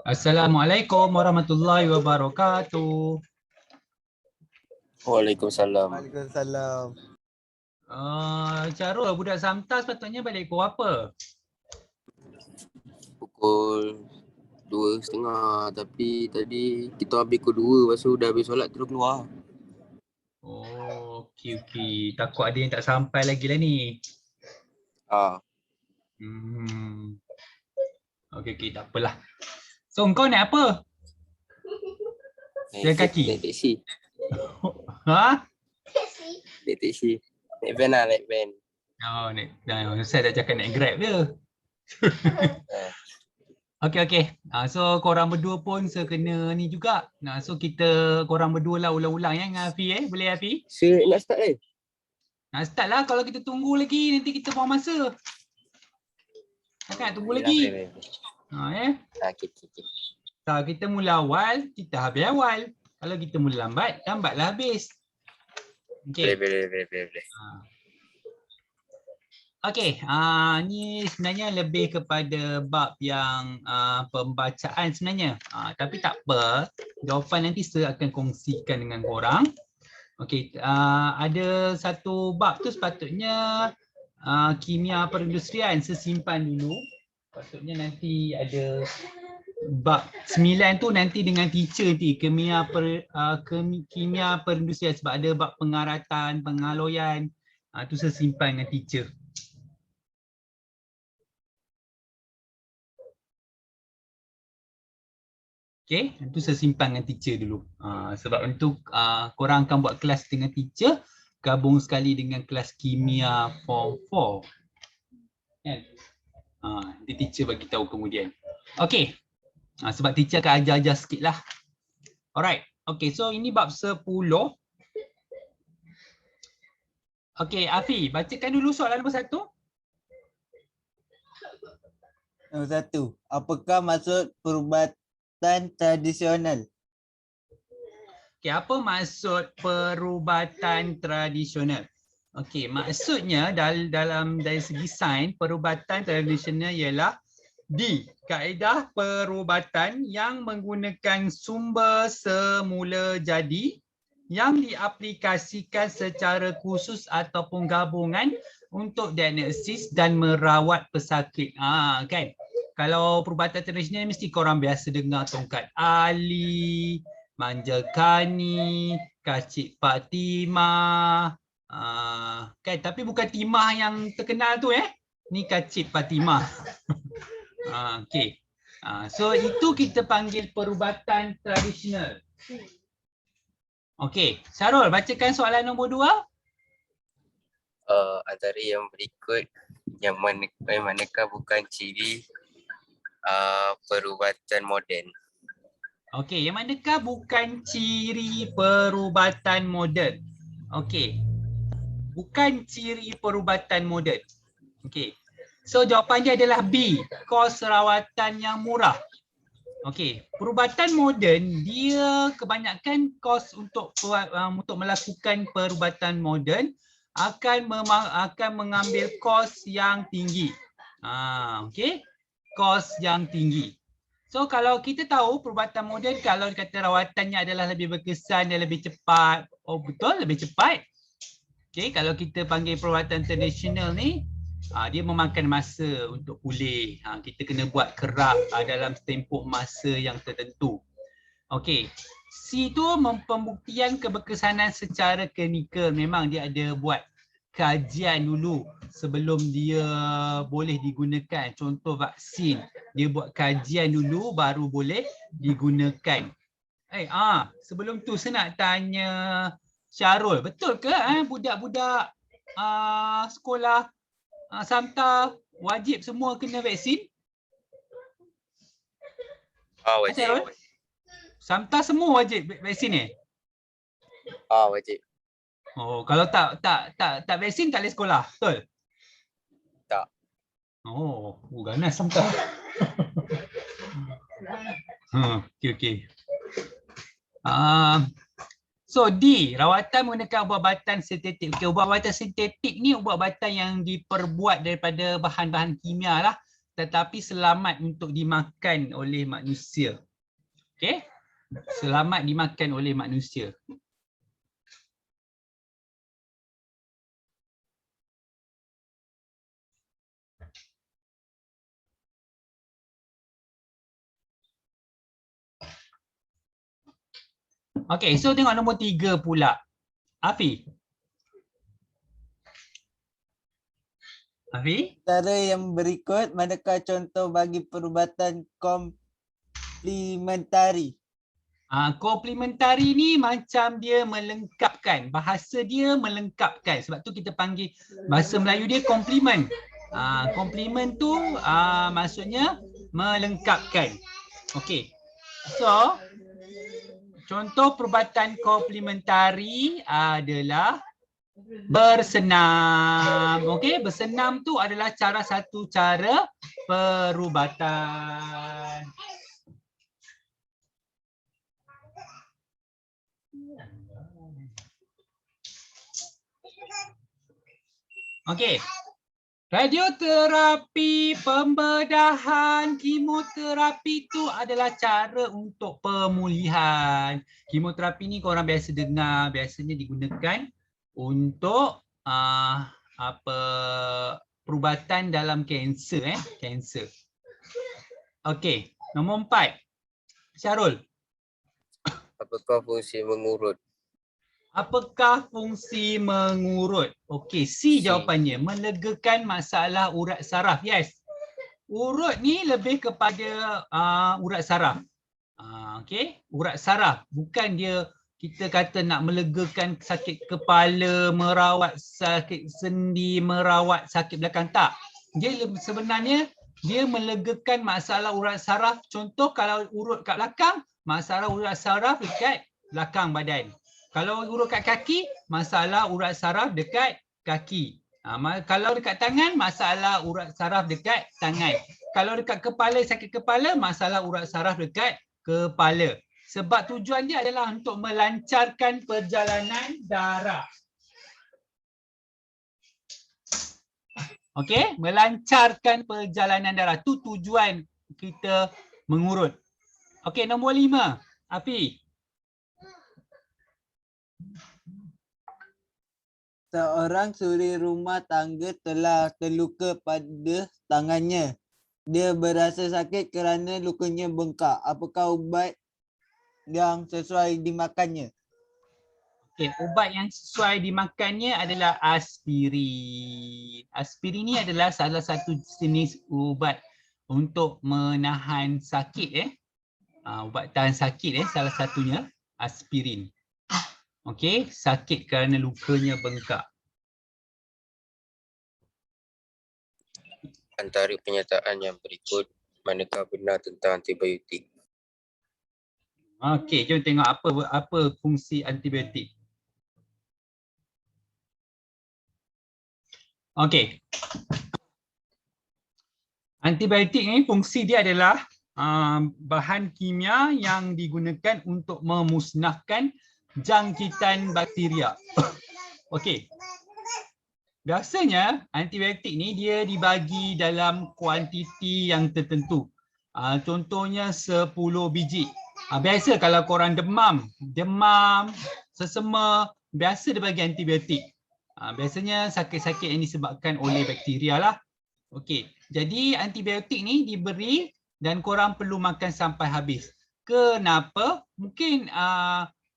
Assalamualaikum warahmatullahi wabarakatuh. Waalaikumsalam. Waalaikumsalam. Carul, budak Samta sepatutnya balik pukul apa? Pukul 2:30, tapi tadi kita habis pukul 2, lepas tu dah habis solat terus keluar. Oh, okey. Takut ada yang tak sampai lagi lah ni. Okey, tak apalah. So, kau naik apa? Jalan kaki? Naik taksi. Ha? Naik taksi. Naik van lah, naik van. Oh, saya dah cakap naik Grab je. Okey. So korang berdua pun sekena ni juga. So korang berdua lah ulang-ulang ya dengan Afi Boleh Afi? Nak start kan? Nak start lah, kalau kita tunggu lagi nanti kita buang masa. Takkan nak tunggu lagi. Okay. So, kita mula awal, kita habis awal. Kalau kita mula lambatlah habis. Okey. Boleh. Okey, ni sebenarnya lebih kepada bab yang pembacaan sebenarnya. Tapi tak apa, jawapan nanti saya akan kongsikan dengan korang. Okey, ada satu bab tu sepatutnya kimia perindustrian, saya simpan dulu. Patutnya nanti ada bab 9 tu nanti dengan teacher nanti, kimia perindustrian, sebab ada bab pengaratan, pengaloyan. Tu saya simpan dengan teacher. Okay, itu saya simpan dengan teacher dulu. Sebab untuk korang akan buat kelas dengan teacher, gabung sekali dengan kelas kimia form 4. Kan? Nanti teacher bagi tahu kemudian. Okay, sebab teacher akan ajar-ajar sikit lah. Alright, okay, so ini bab 10. Okay, Afi, bacakan dulu soalan nombor 1. Nombor 1. Apakah maksud perubatan tradisional? Okay, apa maksud perubatan tradisional? Okey, maksudnya dari segi sains, perubatan tradisional ialah kaedah perubatan yang menggunakan sumber semula jadi yang diaplikasikan secara khusus ataupun gabungan untuk diagnosis dan merawat pesakit. Kan? Kalau perubatan tradisional mesti korang biasa dengar tongkat Ali, manjakani, kacik Pak Timah. Kan, tapi bukan Timah yang terkenal tu ni kacik Pak Timah. Okey. So itu kita panggil perubatan tradisional. Okey, Syarul bacakan soalan nombor 2. Antara yang berikut yang manakah bukan ciri perubatan moden? Okey, yang manakah bukan ciri perubatan moden? Okey. Bukan ciri perubatan moden. Okey. So jawapan dia adalah B, kos rawatan yang murah. Okey, perubatan moden dia kebanyakan kos untuk melakukan perubatan moden akan mengambil kos yang tinggi. Okey. Kos yang tinggi. So kalau kita tahu perubatan moden, kalau kata rawatannya adalah lebih berkesan dan lebih cepat. Oh betul, lebih cepat. Okay, kalau kita panggil perubatan tradisional ni, dia memakan masa untuk pulih. Kita kena buat kerap dalam tempoh masa yang tertentu. Okey, C tu pembuktian keberkesanan secara klinikal. Memang dia ada buat kajian dulu sebelum dia boleh digunakan. Contoh vaksin, dia buat kajian dulu baru boleh digunakan. Sebelum tu saya nak tanya Syarul, betul ke budak-budak sekolah Samta wajib semua kena vaksin? Wajib. Samta semua wajib vaksin ni? Wajib. Oh, kalau tak vaksin tak boleh sekolah, betul? Tak. Oh, ganas Samta. Okey. So D, rawatan menggunakan ubat-ubatan sintetik. Okay, ubat-ubatan sintetik ni ubat-ubatan yang diperbuat daripada bahan-bahan kimia lah, tetapi selamat untuk dimakan oleh manusia. Okay, selamat dimakan oleh manusia. Okay, so tengok nombor 3 pula. Afi. Afi? Cara yang berikut, manakah contoh bagi perubatan komplementari? Komplementari ni macam dia melengkapkan. Bahasa dia melengkapkan. Sebab tu kita panggil, bahasa Melayu dia komplement. Komplement tu maksudnya melengkapkan. Okey. So, contoh perubatan komplementari adalah bersenam. Okey, bersenam tu adalah satu cara perubatan. Okey. Radioterapi, pembedahan, kemoterapi tu adalah cara untuk pemulihan. Kemoterapi ni korang biasa dengar, biasanya digunakan untuk perubatan dalam kanser, kanser. Okey, nombor 4. Syarul. Apakah fungsi mengurut? Apakah fungsi mengurut? Okey, C C. jawapannya. Melegakan masalah urat saraf. Yes. Urut ni lebih kepada urat saraf. Okey, urat saraf. Bukan dia kita kata nak melegakan sakit kepala, merawat sakit sendi, merawat sakit belakang. Tak. Dia sebenarnya dia melegakan masalah urat saraf. Contoh kalau urut kat belakang, masalah urat saraf dekat belakang badan. Kalau urut kat kaki, masalah urat saraf dekat kaki. Kalau dekat tangan, masalah urat saraf dekat tangan. Kalau dekat kepala, sakit kepala, masalah urat saraf dekat kepala. Sebab tujuan dia adalah untuk melancarkan perjalanan darah. Okey, melancarkan perjalanan darah. Tu tujuan kita mengurut. Okey, nombor 5. Afi. Seorang suri rumah tangga telah terluka pada tangannya. Dia berasa sakit kerana lukanya bengkak. Apakah ubat yang sesuai dimakannya? Okay, ubat yang sesuai dimakannya adalah aspirin. Aspirin ni adalah salah satu jenis ubat untuk menahan sakit. Ubat tahan sakit salah satunya aspirin. Okey, sakit kerana lukanya bengkak. Antara pernyataan yang berikut, manakah benar tentang antibiotik? Okey, jom tengok apa fungsi antibiotik. Okey. Antibiotik ni fungsi dia adalah bahan kimia yang digunakan untuk memusnahkan jangkitan bakteria. Okey. Biasanya antibiotik ni dia dibagi dalam kuantiti yang tertentu. Contohnya 10 biji. Biasa kalau korang demam, sesema, biasa dia bagi antibiotik. Biasanya sakit-sakit yang disebabkan oleh bakteria lah. Okey. Jadi antibiotik ni diberi dan korang perlu makan sampai habis. Kenapa? Mungkin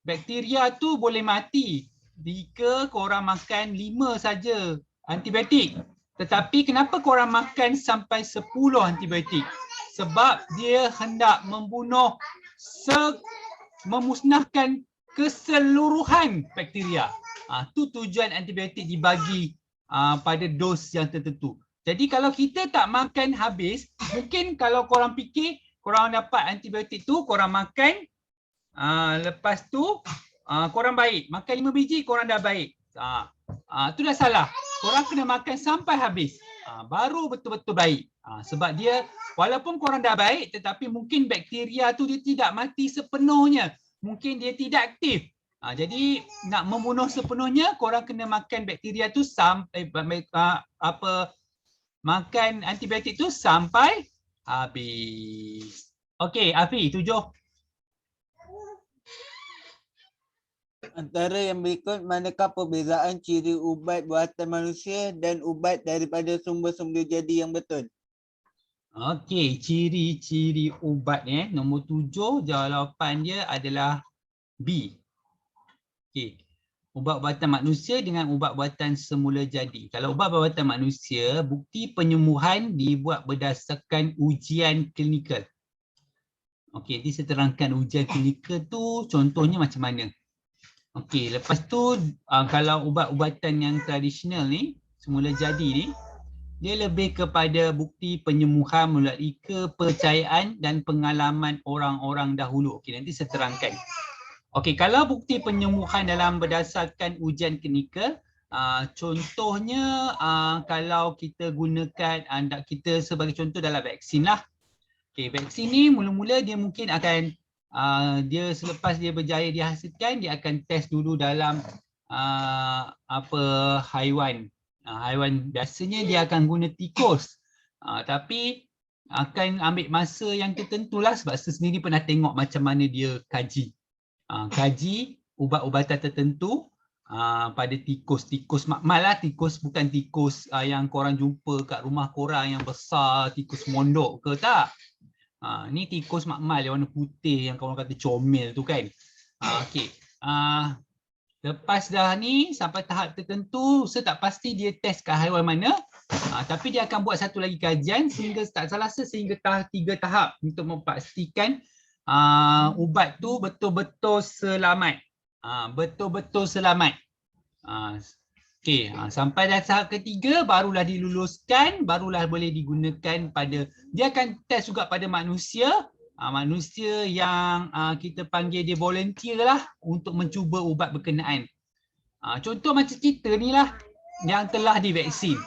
bakteria tu boleh mati jika korang makan 5 saja antibiotik. Tetapi kenapa korang makan sampai 10 antibiotik? Sebab dia hendak memusnahkan keseluruhan bakteria. Tu tujuan antibiotik dibagi pada dos yang tertentu. Jadi kalau kita tak makan habis, mungkin kalau korang fikir korang dapat antibiotik tu, korang makan, lepas tu korang baik. Makan 5 biji, korang dah baik. Tu dah salah. Korang kena makan sampai habis. Baru betul-betul baik. Sebab dia, walaupun korang dah baik, tetapi mungkin bakteria tu dia tidak mati sepenuhnya. Mungkin dia tidak aktif. Jadi nak membunuh sepenuhnya korang kena makan bakteria tu sampai makan antibiotik tu sampai habis. Okey, Afi, 7. Antara yang berikut, manakah perbezaan ciri ubat buatan manusia dan ubat daripada sumber-sumber jadi yang betul? Okey, ciri-ciri ubat nombor 7, jawapan dia adalah B. Okey. Ubat buatan manusia dengan ubat buatan semula jadi. Kalau ubat buatan manusia, bukti penyembuhan dibuat berdasarkan ujian klinikal. Okey, nanti saya terangkan ujian klinikal tu contohnya macam mana. Okey, lepas tu kalau ubat-ubatan yang tradisional ni, semula jadi ni, dia lebih kepada bukti penyembuhan melalui kepercayaan dan pengalaman orang-orang dahulu. Okey, nanti saya terangkan. Okey, kalau bukti penyembuhan dalam berdasarkan ujian klinikal, contohnya kalau kita gunakan, kita sebagai contoh dalam vaksin lah. Okey, vaksin ni mula-mula dia mungkin akan, dia selepas dia berjaya dihasilkan, dia akan test dulu dalam haiwan. Haiwan biasanya dia akan guna tikus. Tapi akan ambil masa yang tertentu lah sebab saya sendiri pernah tengok macam mana dia kaji. Kaji ubat-ubatan tertentu pada tikus makmal lah, tikus bukan tikus yang korang jumpa kat rumah korang yang besar, tikus mondok ke tak. Ni tikus makmal yang warna putih yang korang kata comel tu kan. Okey. Lepas dah ni sampai tahap tertentu, saya tak pasti dia test kat haiwan mana, tapi dia akan buat satu lagi kajian sehingga tak salah saya sehingga 3 tahap untuk memastikan ubat tu betul-betul selamat. Betul-betul selamat. Okey, sampai dah tahap ketiga barulah diluluskan, barulah boleh digunakan pada, dia akan test juga pada manusia, manusia yang kita panggil dia volunteer lah untuk mencuba ubat berkenaan. Contoh macam kita ni lah yang telah divaksin.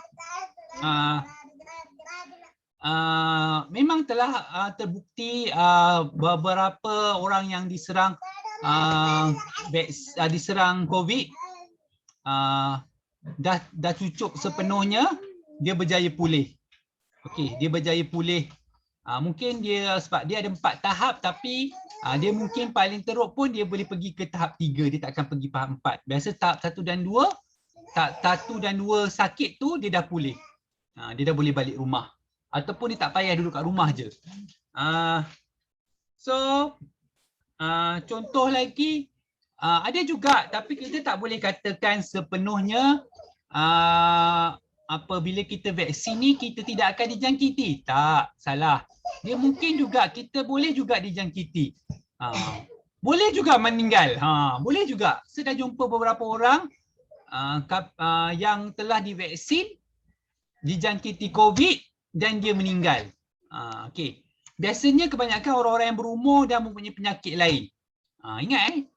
Memang telah terbukti beberapa orang yang diserang COVID dah cucuk sepenuhnya, dia berjaya pulih. Okey, dia berjaya pulih. Mungkin dia sebab dia ada 4 tahap, tapi dia mungkin paling teruk pun dia boleh pergi ke tahap 3, dia tak akan pergi tahap 4. Biasa tahap 1 dan 2, tahap 1 dan 2 sakit tu dia dah pulih. Dia dah boleh balik rumah. Ataupun dia tak payah duduk kat rumah je. Contoh lagi, ada juga tapi kita tak boleh katakan sepenuhnya apabila kita vaksin ni kita tidak akan dijangkiti. Tak, salah. Dia mungkin juga kita boleh juga dijangkiti. Boleh juga meninggal. Boleh juga. Saya dah jumpa beberapa orang yang telah divaksin, dijangkiti COVID dan dia meninggal. Okey. Biasanya kebanyakan orang-orang yang berumur dan mempunyai penyakit lain. Ingat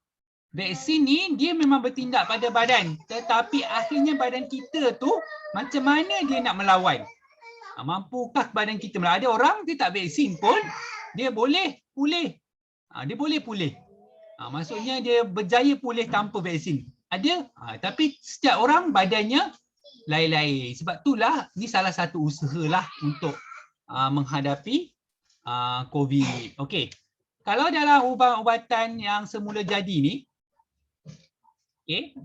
vaksin ni dia memang bertindak pada badan, tetapi akhirnya badan kita tu macam mana dia nak melawan? Mampukah badan kita melawan? Ada orang dia tak vaksin pun dia boleh pulih. Dia boleh pulih. Maksudnya dia berjaya pulih tanpa vaksin. Ada, tapi setiap orang badannya lain-lain. Sebab itulah ni salah satu usahalah untuk menghadapi COVID. Okey. Kalau dalam ubat-ubatan yang semula jadi ni, okey.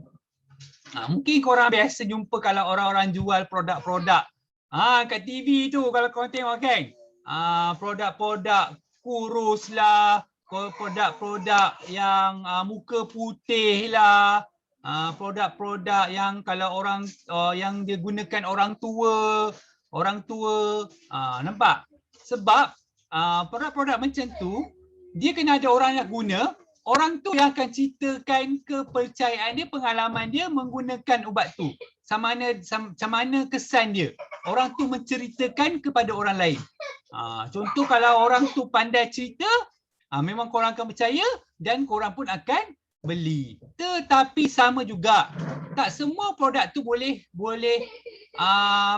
Mungkin korang biasa jumpa kalau orang-orang jual produk-produk kat TV tu kalau korang tengok kan. Produk-produk kurus lah, produk-produk yang muka putih lah. Produk-produk yang kalau orang yang dia gunakan orang tua, nampak? Sebab produk-produk macam tu dia kena ada orang yang guna, orang tu yang akan ceritakan kepercayaan dia, pengalaman dia menggunakan ubat tu. Macam mana kesan dia. Orang tu menceritakan kepada orang lain. Contoh kalau orang tu pandai cerita, memang korang akan percaya dan korang pun akan beli. Tetapi sama juga, tak semua produk tu boleh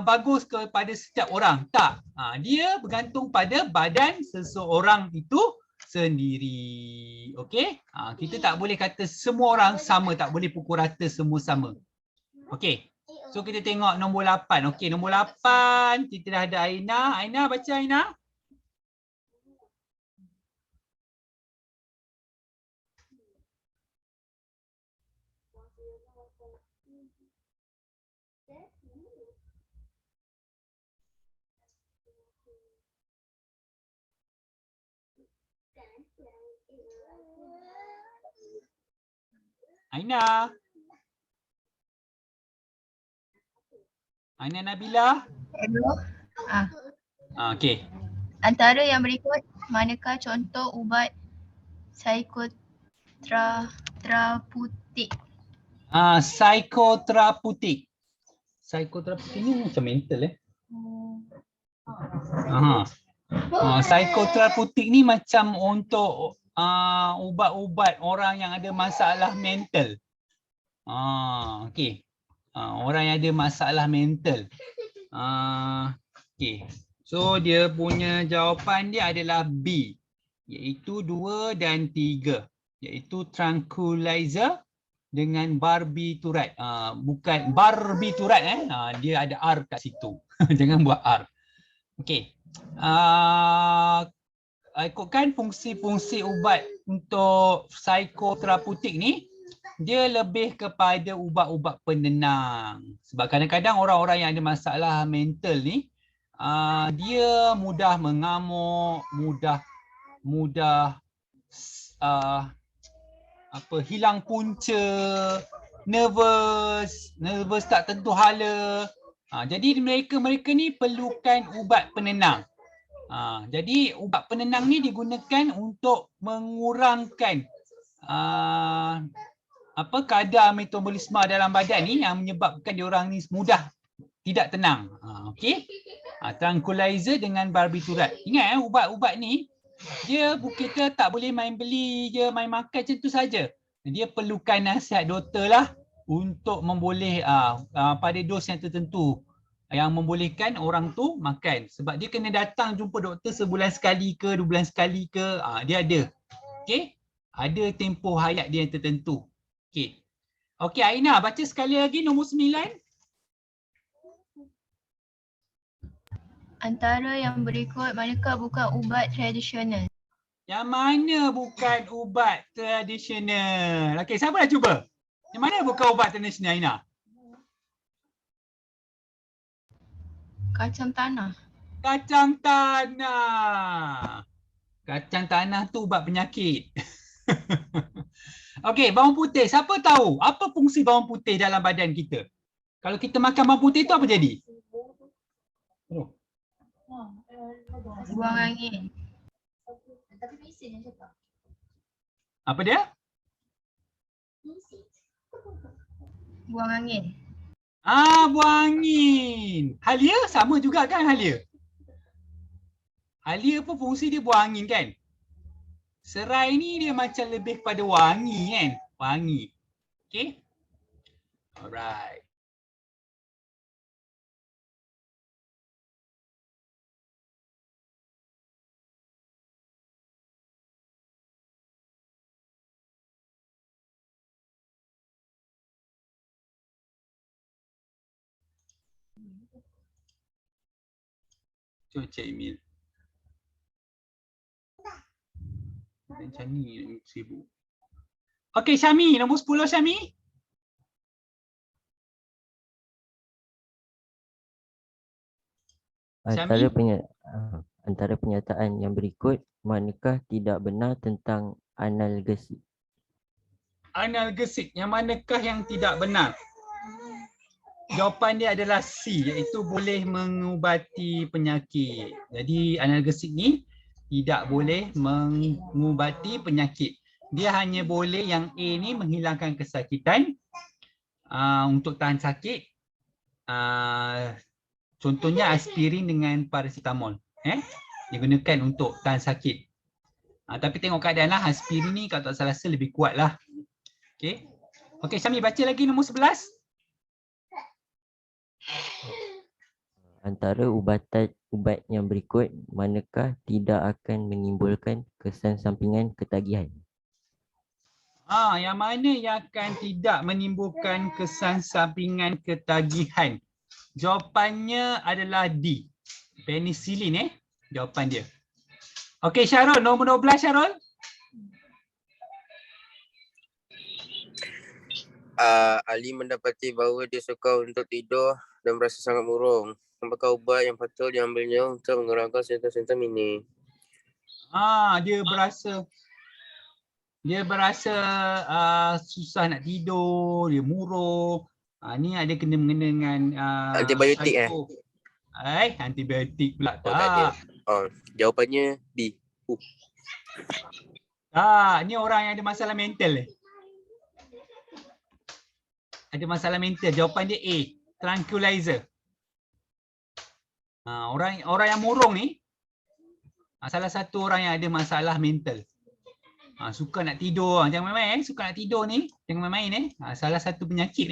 bagus kepada setiap orang. Tak. Dia bergantung pada badan seseorang itu sendiri. Okey? Kita tak boleh kata semua orang sama, tak boleh pukul rata semua sama. Okey. So kita tengok nombor 8. Okey, nombor 8 kita dah ada Aina. Aina baca Aina. Aina. Aina Nabila. Hello. Okey. Antara yang berikut, manakah contoh ubat psikoterapeutik? Psikoterapeutik. Psikoterapeutik ni macam mental psikoterapeutik ni macam untuk ubat-ubat orang yang ada masalah mental. Okey. Orang yang ada masalah mental. Okey. So dia punya jawapan dia adalah B, iaitu 2 dan 3, iaitu tranquilizer dengan barbiturat. Bukan barbiturat dia ada R kat situ. Jangan buat R. Okey. Ikutkan fungsi-fungsi ubat untuk psikoterapeutik ni, dia lebih kepada ubat-ubat penenang. Sebab kadang-kadang orang-orang yang ada masalah mental ni dia mudah mengamuk, mudah hilang punca, nervous tak tentu hala. Jadi mereka ni perlukan ubat penenang. Jadi ubat penenang ni digunakan untuk mengurangkan kadar metabolisme dalam badan ni yang menyebabkan diorang ni mudah tidak tenang. Okey. Tranquilizer dengan barbiturat. Ingat ubat-ubat ni kita tak boleh main beli je, main makan macam tu saja. Dia perlukan nasihat doktor lah untuk memboleh pada dos yang tertentu yang membolehkan orang tu makan. Sebab dia kena datang jumpa doktor sebulan sekali ke, 2 bulan sekali ke, dia ada. Okey? Ada tempoh hayat dia yang tertentu. Okey. Okey, Aina baca sekali lagi nombor 9. Antara yang berikut, manakah bukan ubat tradisional? Yang mana bukan ubat tradisional? Okey, siapa dah cuba? Yang mana bukan ubat tradisional, Aina? Kacang tanah. Kacang tanah. Kacang tanah tu ubat penyakit. Okey, bawang putih. Siapa tahu apa fungsi bawang putih dalam badan kita? Kalau kita makan bawang putih tu apa jadi? Buang angin. Apa dia? Buang angin. Buang angin. Halia sama juga kan halia? Halia pun fungsi dia buang angin kan? Serai ni dia macam lebih pada wangi kan? Wangi. Okay? Alright. Cuba cek email. Macam ni sibuk. Okey, Syami, nombor 10 Syami. Antara pernyataan yang berikut, manakah tidak benar tentang analgesik? Analgesik, yang manakah yang tidak benar? Jawapan dia adalah C, iaitu boleh mengubati penyakit. Jadi analgesik ni tidak boleh mengubati penyakit. Dia hanya boleh yang A ni menghilangkan kesakitan untuk tahan sakit. Contohnya aspirin dengan paracetamol. Digunakan untuk tahan sakit. Tapi tengok keadaan lah, aspirin ni kalau tak salah rasa lebih kuat lah. Okay. Okay, Syami baca lagi nombor 11. Antara ubat yang berikut, manakah tidak akan menimbulkan kesan sampingan ketagihan? Yang mana yang akan tidak menimbulkan kesan sampingan ketagihan? Jawapannya adalah D. Penisilin jawapan dia. Okey Syarul, nombor 12 Syarul. Ali mendapati bahawa dia sukar untuk tidur dan merasa sangat murung. Apakah ubat yang patut diambilnya untuk mengurangkan simptom-simptom ini? Dia berasa susah nak tidur, dia murung. Ni ada kena mengena dengan Antibiotik antibiotik pula Oh, tak ada. tak. Jawapannya B. Ni orang yang ada masalah mental Ada masalah mental. Jawapan dia A, tranquilizer. Orang yang murung ni salah satu orang yang ada masalah mental. Suka nak tidur, jangan main-main suka nak tidur ni, jangan main-main salah satu penyakit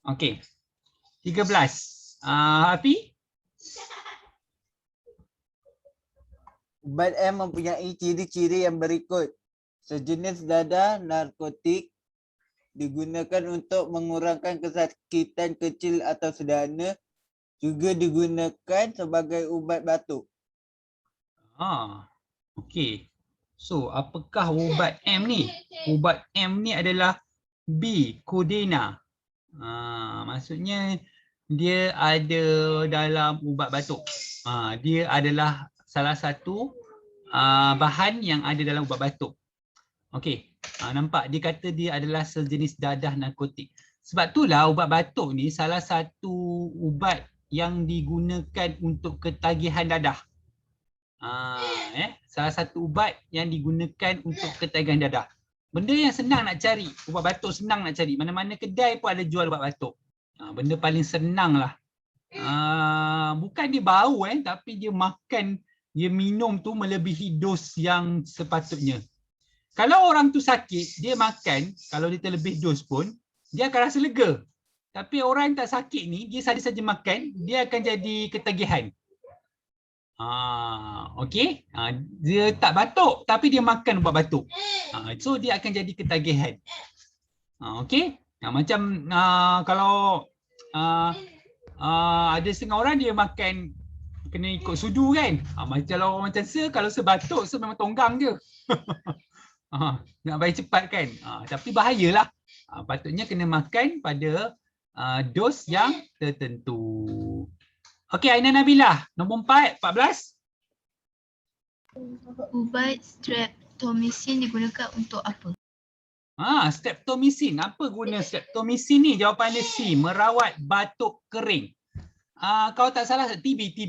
Okey. 13. Api? Ubat M mempunyai ciri-ciri yang berikut. Sejenis dadah narkotik digunakan untuk mengurangkan kesakitan kecil atau sederhana, juga digunakan sebagai ubat batuk. Okey. So, apakah ubat M ni? Ubat M ni adalah B, Codeina. Maksudnya dia ada dalam ubat batuk. Dia adalah salah satu bahan yang ada dalam ubat batuk. Okey. Nampak dia kata dia adalah sejenis dadah narkotik. Sebab itulah ubat batuk ni salah satu ubat yang digunakan untuk ketagihan dadah. Salah satu ubat yang digunakan untuk ketagihan dadah. Benda yang senang nak cari, ubat batuk senang nak cari. Mana-mana kedai pun ada jual ubat batuk. Benda paling senang lah. Bukan dia bau tapi dia makan, dia minum tu melebihi dos yang sepatutnya. Kalau orang tu sakit, dia makan, kalau dia terlebih dos pun, dia akan rasa lega. Tapi orang yang tak sakit ni, dia saja-saja makan, dia akan jadi ketagihan. Okey. Dia tak batuk tapi dia makan ubat batuk. So dia akan jadi ketagihan. Okey. Macam kalau ada setengah orang dia makan kena ikut sudu kan. Macam kalau orang macam kalau sebatuk memang tonggang je. Nak bayar cepat kan. Tapi bahayalah. Patutnya kena makan pada dos yang tertentu. Okey, Aina Nabilah, nombor 14. Ubat streptomycin digunakan untuk apa? Streptomycin. Apa guna streptomycin ni? Jawapan dia C, merawat batuk kering. Kalau tak salah TB.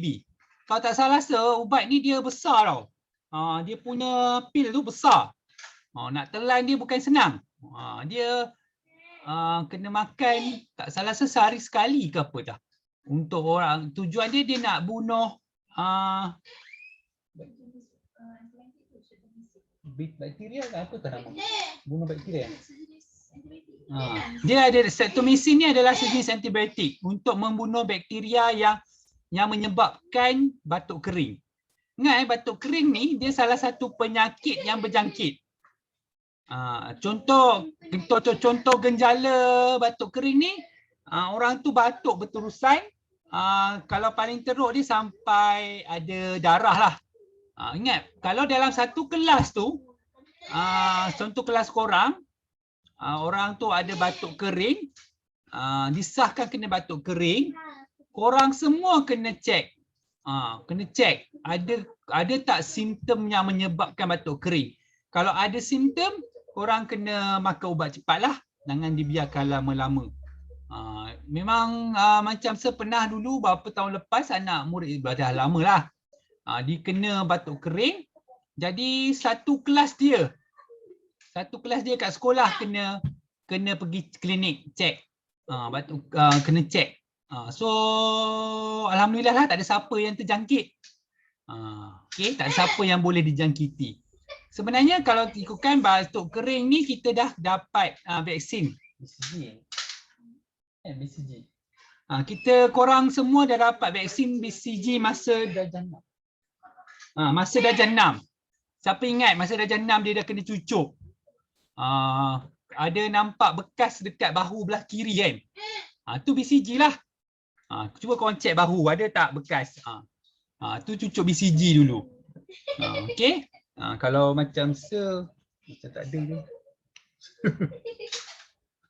Kalau tak salah ubat ni dia besar tau. Dia punya pil tu besar. Nak telan dia bukan senang. Dia kena makan tak salah sehari sekali ke apa dah. Untuk orang, tujuan dia nak bunuh bakteria ke apa nama? Bunuh bakteria. Dia ada streptomycin ni adalah sejenis antibiotik untuk membunuh bakteria yang menyebabkan batuk kering. Ingat batuk kering ni dia salah satu penyakit yang berjangkit. Contoh genjala batuk kering ni, orang tu batuk berterusan, kalau paling teruk dia sampai ada darah lah. Ingat, kalau dalam satu kelas tu, contoh kelas korang, orang tu ada batuk kering, disahkan kena batuk kering, korang semua kena cek. Kena cek ada tak simptom yang menyebabkan batuk kering. Kalau ada simptom, korang kena makan ubat cepatlah, jangan dibiarkan lama-lama. Memang macam saya pernah dulu beberapa tahun lepas anak murid dah lama lah. Dia kena batuk kering. Jadi satu kelas dia kat sekolah kena pergi klinik cek. Batuk kena cek. So alhamdulillah lah tak ada siapa yang terjangkit. Okey, tak ada siapa yang boleh dijangkiti. Sebenarnya kalau ikutkan batuk kering ni kita dah dapat vaksin. BCG. Korang semua dah dapat vaksin BCG masa darjah 6. Masa darjah 6. Siapa ingat masa darjah 6 dia dah kena cucuk? Ada nampak bekas dekat bahu belah kiri kan? Tu BCG lah. Cuba korang check bahu, ada tak bekas? Tu cucuk BCG dulu. Okay. Kalau macam macam tak ada je.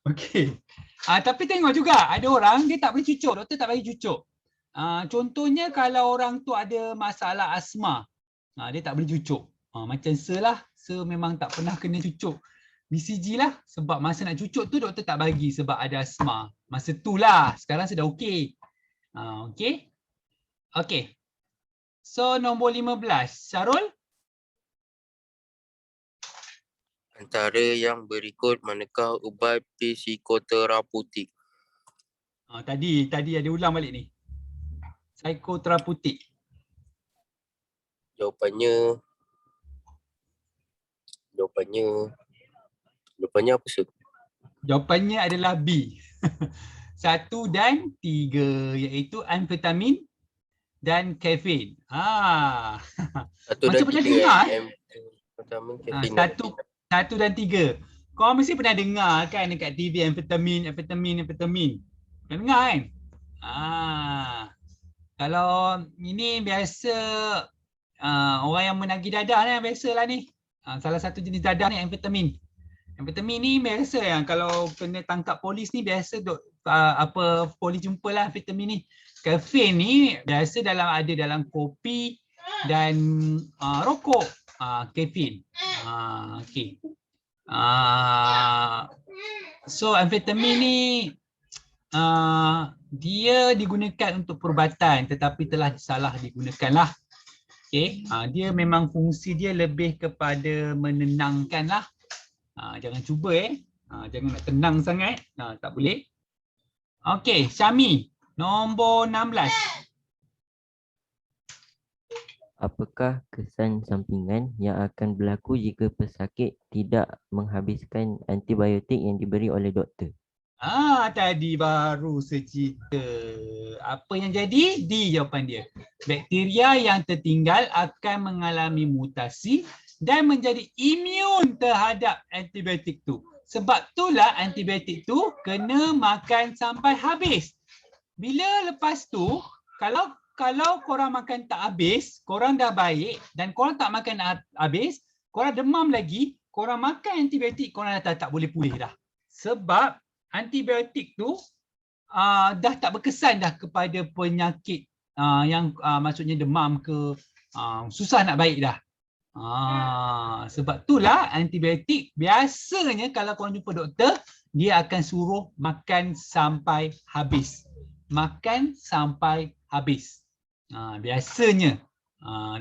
Okay. Tapi tengok juga ada orang dia tak boleh cucuk, doktor tak bagi cucuk. Contohnya kalau orang tu ada masalah asma, dia tak boleh cucuk. Macam lah, memang tak pernah kena cucuk BCG lah, sebab masa nak cucuk tu doktor tak bagi sebab ada asma. Masa tu lah, sekarang sudah okey. Okey. Okey. So nombor 15, Syarul. Antara yang berikut manakah ubat psikoterapeutik? Tadi ada ulang balik ni. Psikoterapeutik. Jawapannya apa sih? Jawapannya adalah B. 1 dan 3 iaitu amfetamin dan kafein. Macam pernah dengar. Satu dan 3. Kau mesti pernah dengar kan dekat TV amfetamin. Pernah dengar kan? Kalau ini biasa orang yang menagih dadah ni biasalah ni. Salah satu jenis dadah ni amfetamin. Amfetamin ni biasa yang kalau kena tangkap polis ni biasa polis jumpalah amfetamin ni. Kafein ni biasa ada dalam kopi dan rokok. Kafein. Okey. So amfetamin ni dia digunakan untuk perubatan tetapi telah salah digunakan lah. Okay. Dia memang fungsi dia lebih kepada menenangkan lah. Jangan cuba jangan nak tenang sangat. Tak boleh. Okey, Syami, nombor 16. Apakah kesan sampingan yang akan berlaku jika pesakit tidak menghabiskan antibiotik yang diberi oleh doktor? Tadi baru secerita. Apa yang jadi? D jawapan dia. Bakteria yang tertinggal akan mengalami mutasi dan menjadi imun terhadap antibiotik tu. Sebab itulah antibiotik tu kena makan sampai habis. Bila lepas tu, kalau korang makan tak habis, korang dah baik dan korang tak makan habis, korang demam lagi, korang makan antibiotik, korang dah tak boleh pulih dah. Sebab antibiotik tu dah tak berkesan dah kepada penyakit yang maksudnya demam ke, susah nak baik dah. Sebab itulah antibiotik biasanya kalau korang jumpa doktor, dia akan suruh makan sampai habis. Makan sampai habis. Biasanya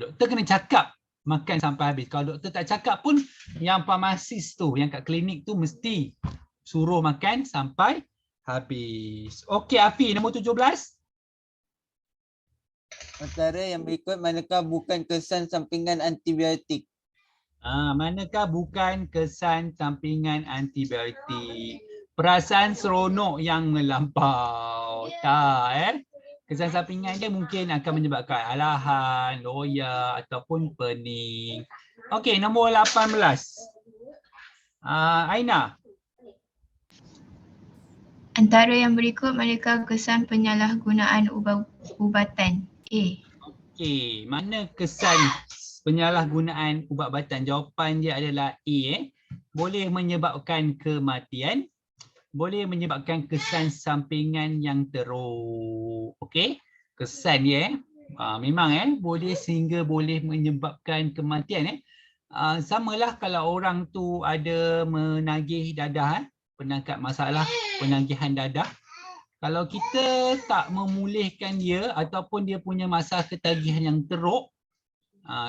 doktor kena cakap makan sampai habis. Kalau doktor tak cakap pun, yang farmasis tu, yang kat klinik tu mesti suruh makan sampai habis. Okey Afi, nombor 17. Antara yang berikut manakah bukan kesan sampingan antibiotik? Manakah bukan kesan sampingan antibiotik? Perasaan seronok yang melampau. Tak Kesan sampingan dia mungkin akan menyebabkan alahan, loya ataupun pening. Okey, nombor 18. Aina. Antara yang berikut manakah kesan penyalahgunaan ubatan? A. Okey, mana kesan penyalahgunaan ubat-ubatan? Jawapan dia adalah A. Boleh menyebabkan kematian, boleh menyebabkan kesan sampingan yang teruk. Okey, kesan dia memang boleh sehingga boleh menyebabkan kematian. Samalah kalau orang tu ada menagih dadah, penangkat masalah penagihan dadah. Kalau kita tak memulihkan dia ataupun dia punya masalah ketagihan yang teruk,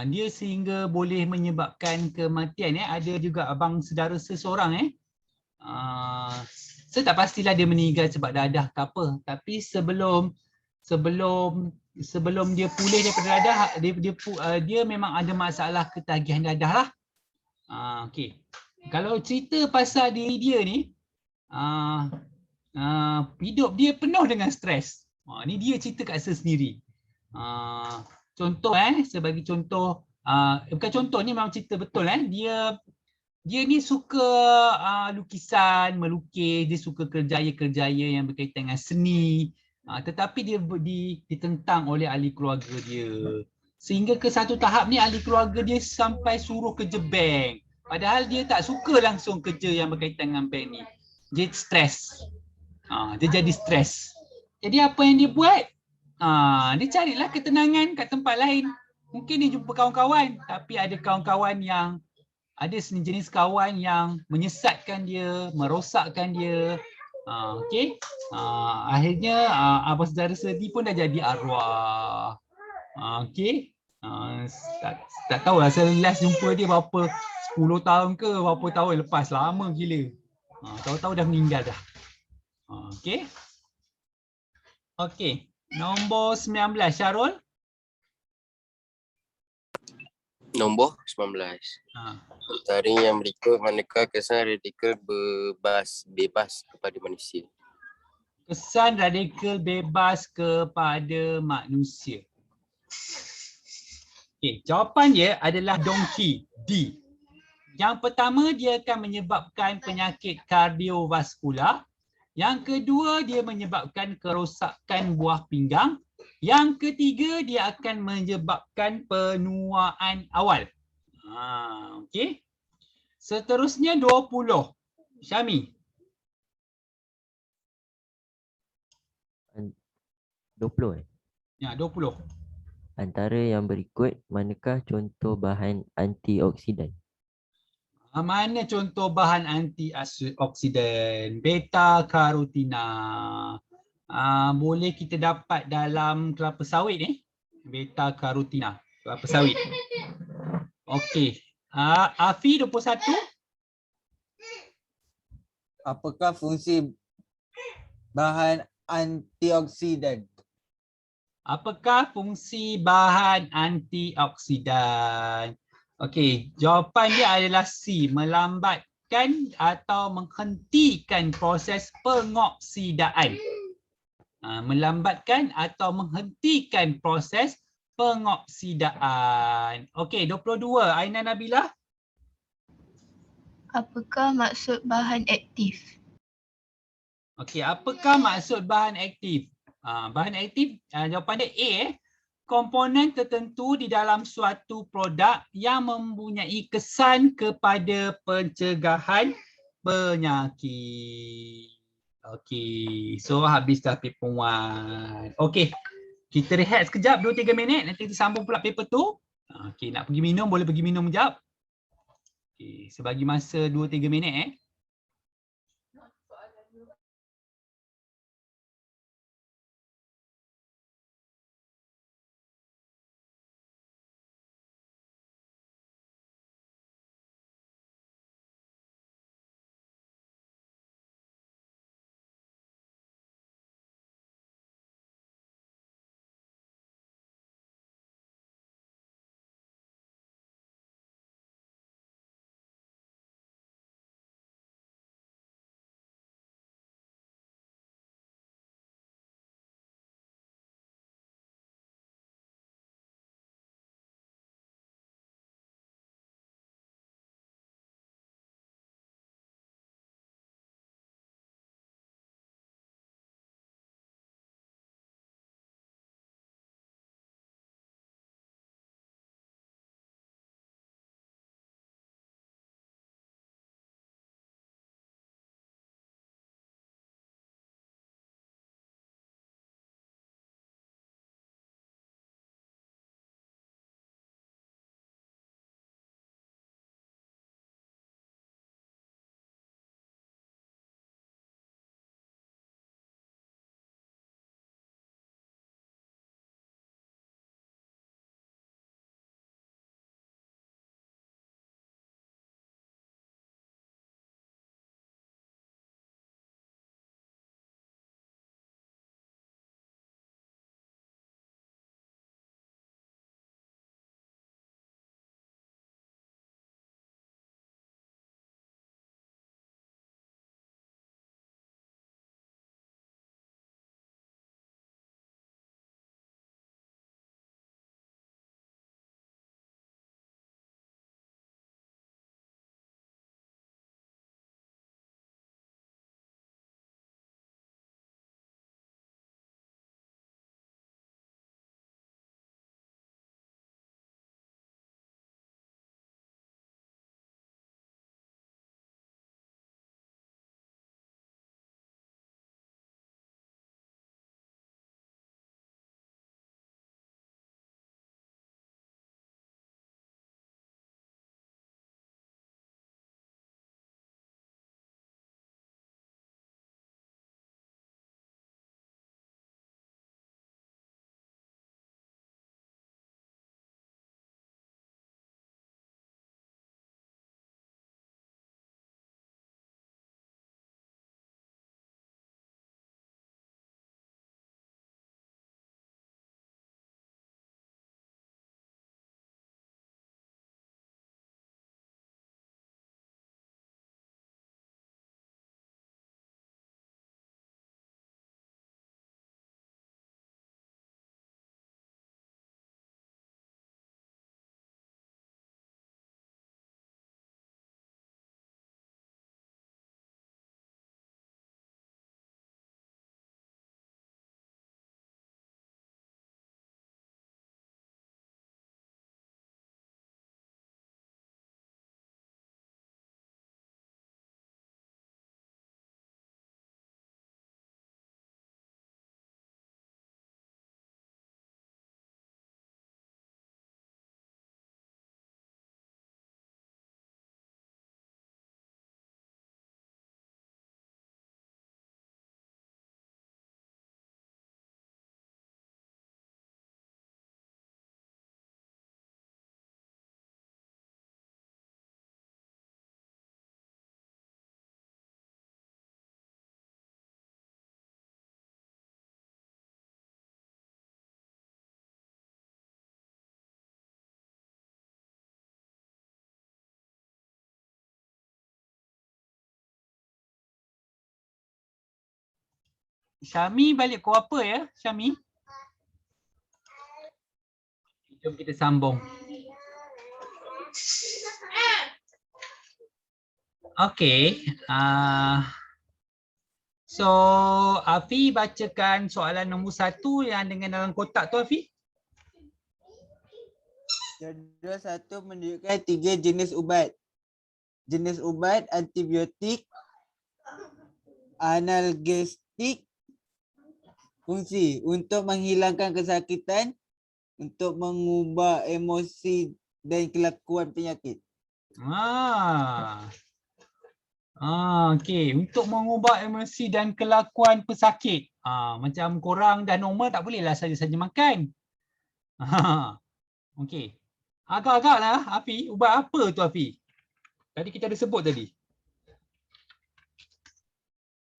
dia sehingga boleh menyebabkan kematian. Ada juga abang saudara seseorang saya tak pastilah dia meninggal sebab dadah ke apa, tapi sebelum dia pulih daripada dadah, dia memang ada masalah ketagihan dadah lah. Okey. Kalau cerita pasal diri dia ni, hidup dia penuh dengan stres. Ni dia cerita kat saya sendiri. Contoh sebagai contoh, bukan contoh ni memang cerita betul dia ni suka lukisan, melukis, dia suka kerjaya-kerjaya yang berkaitan dengan seni. Tetapi dia ditentang oleh ahli keluarga dia. Sehingga ke satu tahap ni ahli keluarga dia sampai suruh kerja bank. Padahal dia tak suka langsung kerja yang berkaitan dengan bank ni. Dia stres. Dia jadi stres. Jadi apa yang dia buat? Dia carilah ketenangan kat tempat lain. Mungkin dia jumpa kawan-kawan, tapi ada kawan-kawan yang ada sejenis kawan yang menyesatkan dia, merosakkan dia. Okey. Akhirnya abang saudara sedih pun dah jadi arwah. Okey. Tak tahulah saya last jumpa dia berapa 10 tahun ke berapa tahun lepas, lama gila. Tahu-tahu dah meninggal dah. Okey. Okey. Nombor 19 Syarul. Nombor 19. Taring yang berikut manakah kesan radikal bebas kepada manusia? Kesan radikal bebas kepada manusia. Okey, jawapan dia adalah donkey, D. Yang pertama, dia akan menyebabkan penyakit kardiovaskular. Yang kedua, dia menyebabkan kerosakan buah pinggang. Yang ketiga, dia akan menyebabkan penuaan awal. Okey. Seterusnya 20. Syami. 20 Ya, 20. Antara yang berikut manakah contoh bahan antioksidan? Mana contoh bahan antioksidan? Beta karotina. Boleh kita dapat dalam kelapa sawit ni. Beta karotina, kelapa sawit. Okey. Afi 21. Apakah fungsi bahan antioksidan? Apakah fungsi bahan antioksidan? Okey, jawapan dia adalah C, melambatkan atau menghentikan proses pengoksidaan. Melambatkan atau menghentikan proses pengoksidaan. Okey, 22. Aina Nabila. Apakah maksud bahan aktif? Okey, apakah maksud bahan aktif? Bahan aktif, jawapan dia A. Komponen tertentu di dalam suatu produk yang mempunyai kesan kepada pencegahan penyakit. Okey, so habis dah paper 1. Okey, kita rehat sekejap 2-3 minit, nanti kita sambung pula paper 2. Okey, nak pergi minum boleh pergi minum sekejap. Okey, sebagi masa 2-3 minit Syami balik pukul apa ya, Syami? Jom kita sambung. Okey. So, Afi bacakan soalan nombor 1 yang dengan dalam kotak tu, Afi. Jadual 1 menunjukkan 3 jenis ubat. Jenis ubat antibiotik, analgesik, fungsi untuk menghilangkan kesakitan, untuk mengubah emosi dan kelakuan penyakit. Okey, untuk mengubah emosi dan kelakuan pesakit. Macam korang dah normal tak bolehlah saja-saja makan. Okey. Agak-agak lah, Afi. Ubat apa tu, Afi? Tadi kita ada sebut tadi.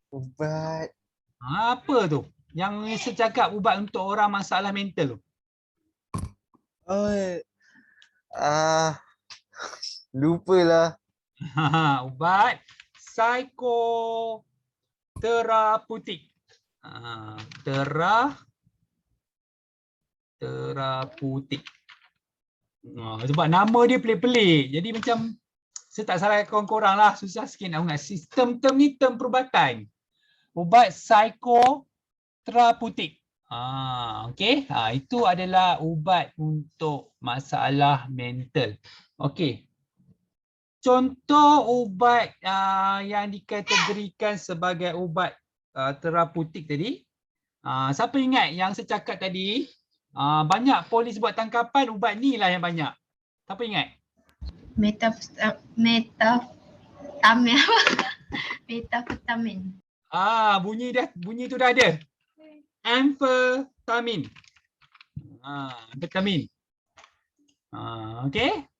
Ubat. Apa tu? Yang secakap ubat untuk orang masalah mental tu. Lupalah. Ubat psikoterapeutik. Terapeutik. Sebab nama dia pelik-pelik. Jadi macam saya tak salah korang lah. Susah sikit nak ingat. Sistem term ni term perubatan. Ubat psikoterapeutik. Okey. Itu adalah ubat untuk masalah mental. Okey. Contoh ubat yang dikategorikan sebagai ubat terapeutik tadi. Siapa ingat yang saya cakap tadi? Banyak polis buat tangkapan, ubat ni lah yang banyak. Siapa ingat? Metafetamin. Bunyi tu dah ada. Amfetamin. Amfetamin. Okey.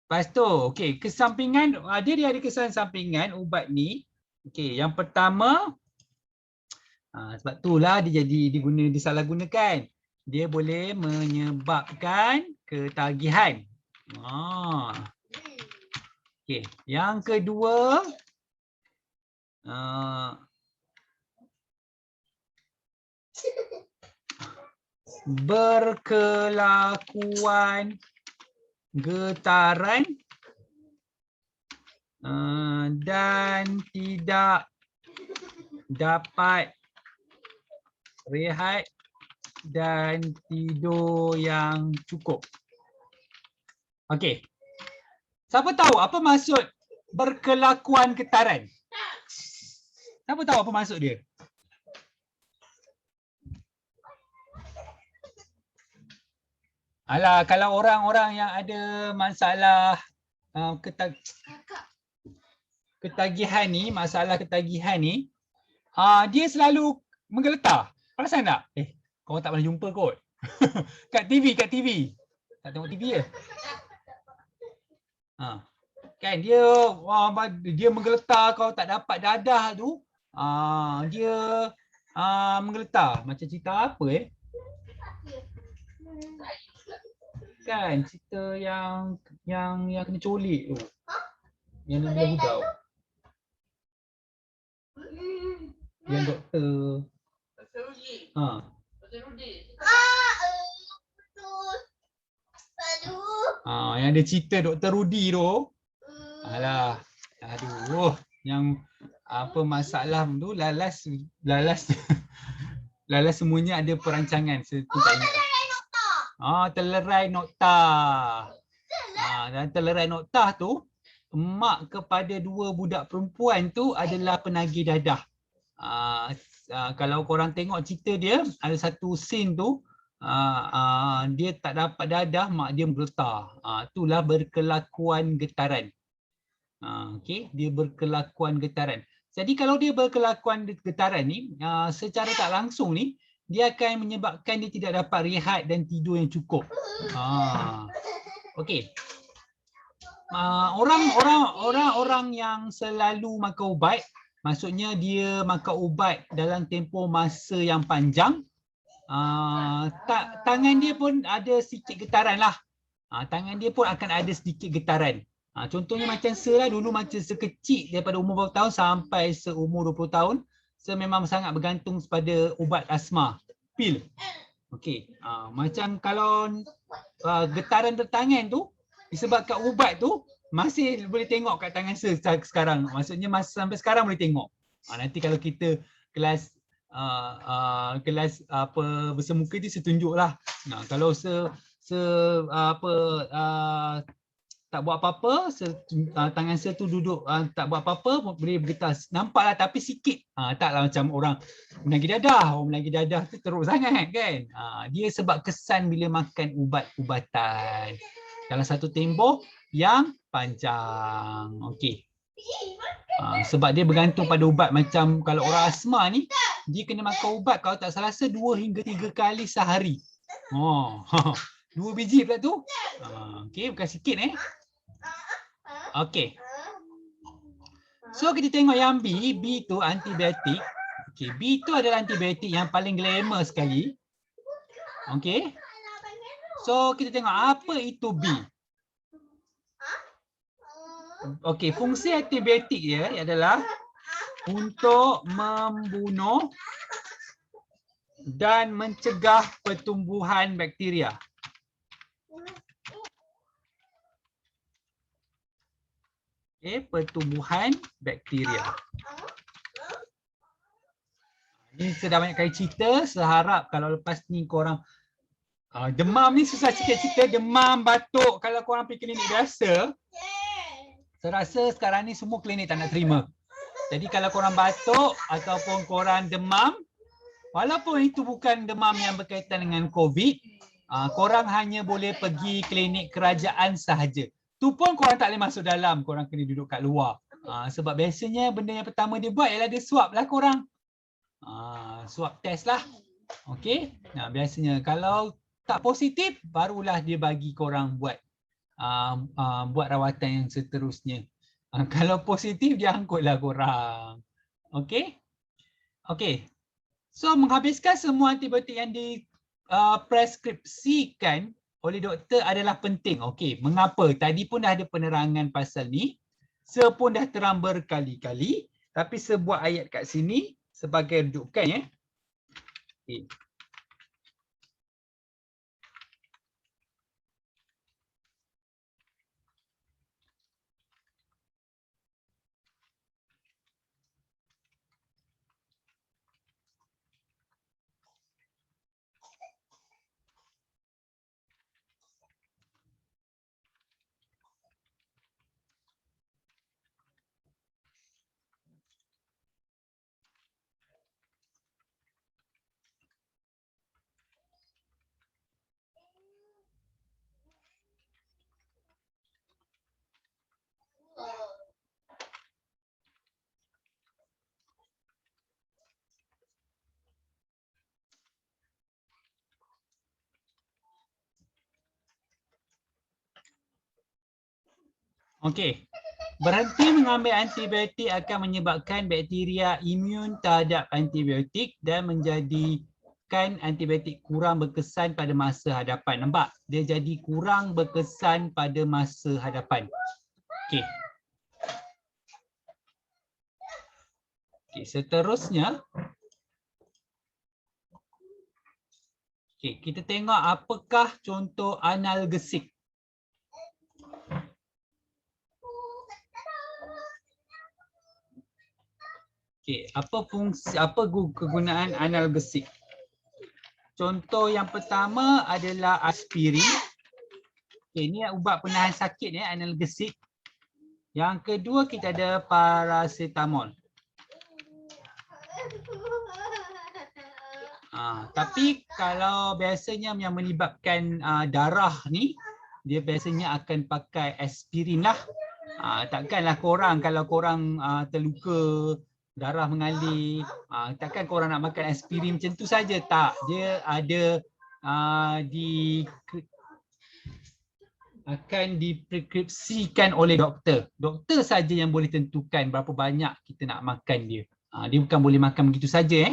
Lepas tu, okey, kesampingan, dia ada kesan sampingan ubat ni. Okey, yang pertama, sebab itulah dia jadi disalahgunakan. Dia boleh menyebabkan ketagihan. Okey, yang kedua, berkelakuan getaran dan tidak dapat rehat dan tidur yang cukup. Okey. Siapa tahu apa maksud berkelakuan getaran? Siapa tahu apa maksud dia? Alah, kalau orang-orang yang ada masalah ketagihan ni, dia selalu menggeletar. Perasan tak? Kau tak pernah jumpa kot. kat TV. Tak tengok TV ke? Kan dia menggeletar, kau tak dapat dadah tu. Dia menggeletar. Macam cerita apa Kan cerita yang kena colik tu. Yang dia hudau. Yang doktor. Yang ada cerita Dr. Rudy tu. Alah. Aduh, yang apa masalah tu lalas semuanya ada perancangan. Saya tu tak ingat. Telerai noktah. Dan telerai noktah tu, mak kepada 2 budak perempuan tu adalah penagih dadah. Kalau korang tengok cerita dia, ada satu scene tu, dia tak dapat dadah, mak dia menggeletar. Itulah berkelakuan getaran. Okey, dia berkelakuan getaran. Jadi kalau dia berkelakuan getaran ni, secara tak langsung ni, dia akan menyebabkan dia tidak dapat rehat dan tidur yang cukup. Okey. Orang yang selalu makan ubat, maksudnya dia makan ubat dalam tempoh masa yang panjang, tangan dia pun ada sedikit getaran lah. Tangan dia pun akan ada sedikit getaran. Contohnya macam saya lah, dulu macam sekecil daripada umur berapa tahun sampai seumur 20 tahun, So memang sangat bergantung pada ubat asma, pil. Okey, macam kalau getaran tangan tu disebabkan ubat tu, masih boleh tengok kat tangan saya sekarang. Maksudnya sampai sekarang boleh tengok. Nanti kalau kita kelas kelas apa bersemuka dia saya tunjuklah. Kalau tak buat apa-apa, tangan saya tu duduk tak buat apa-apa, boleh bergetar. Nampaklah tapi sikit. Taklah macam orang menagih dadah. Orang menagih dadah tu teruk sangat kan. Dia sebab kesan bila makan ubat-ubatan dalam satu tempoh yang panjang. Okey. Sebab dia bergantung pada ubat. Macam kalau orang asma ni, dia kena makan ubat kalau tak salah 2 hingga 3 kali sehari. 2 biji pula tu. Okey, bukan sikit Okey. So kita tengok yang B. B tu antibiotik. Okey, B tu adalah antibiotik yang paling glamour sekali. Okey. So kita tengok apa itu B. Okey, fungsi antibiotik dia adalah untuk membunuh dan mencegah pertumbuhan bakteria. Pertumbuhan bakteria. Ini saya dah banyak kali cerita, saya harap kalau lepas ni korang demam ni susah sikit cerita, demam, batuk, kalau korang pergi klinik biasa, saya rasa sekarang ni semua klinik tak nak terima. Jadi kalau korang batuk ataupun korang demam, walaupun itu bukan demam yang berkaitan dengan COVID, korang hanya boleh pergi klinik kerajaan sahaja. Tu pun korang tak boleh masuk dalam, korang kena duduk kat luar. Sebab biasanya benda yang pertama dia buat ialah dia swab lah korang. Swab test lah. Okey. Biasanya kalau tak positif, barulah dia bagi korang buat rawatan yang seterusnya. Kalau positif, dia angkutlah korang. Okey. Okey. So menghabiskan semua antibiotik yang dipreskripsikan oleh doktor adalah penting. Okey, mengapa? Tadi pun dah ada penerangan pasal ni. Saya pun dah terang berkali-kali. Tapi saya buat ayat kat sini sebagai rujukan. Okay. Okey. Berhenti mengambil antibiotik akan menyebabkan bakteria imun terhadap antibiotik dan menjadikan antibiotik kurang berkesan pada masa hadapan. Nampak? Dia jadi kurang berkesan pada masa hadapan. Okey. Okey, seterusnya. Okey, kita tengok apakah contoh analgesik. Okey, apa kegunaan analgesik? Contoh yang pertama adalah aspirin. Okey, ini ubat penahan sakit analgesik. Yang kedua kita ada paracetamol. Tapi kalau biasanya yang melibatkan darah ni, dia biasanya akan pakai aspirin lah. Takkanlah korang kalau korang terluka, darah mengalir, takkan korang nak makan aspirin macam tu saja. Tak, dia ada akan dipreskripsikan oleh doktor. Doktor saja yang boleh tentukan berapa banyak kita nak makan dia. Dia bukan boleh makan begitu saja.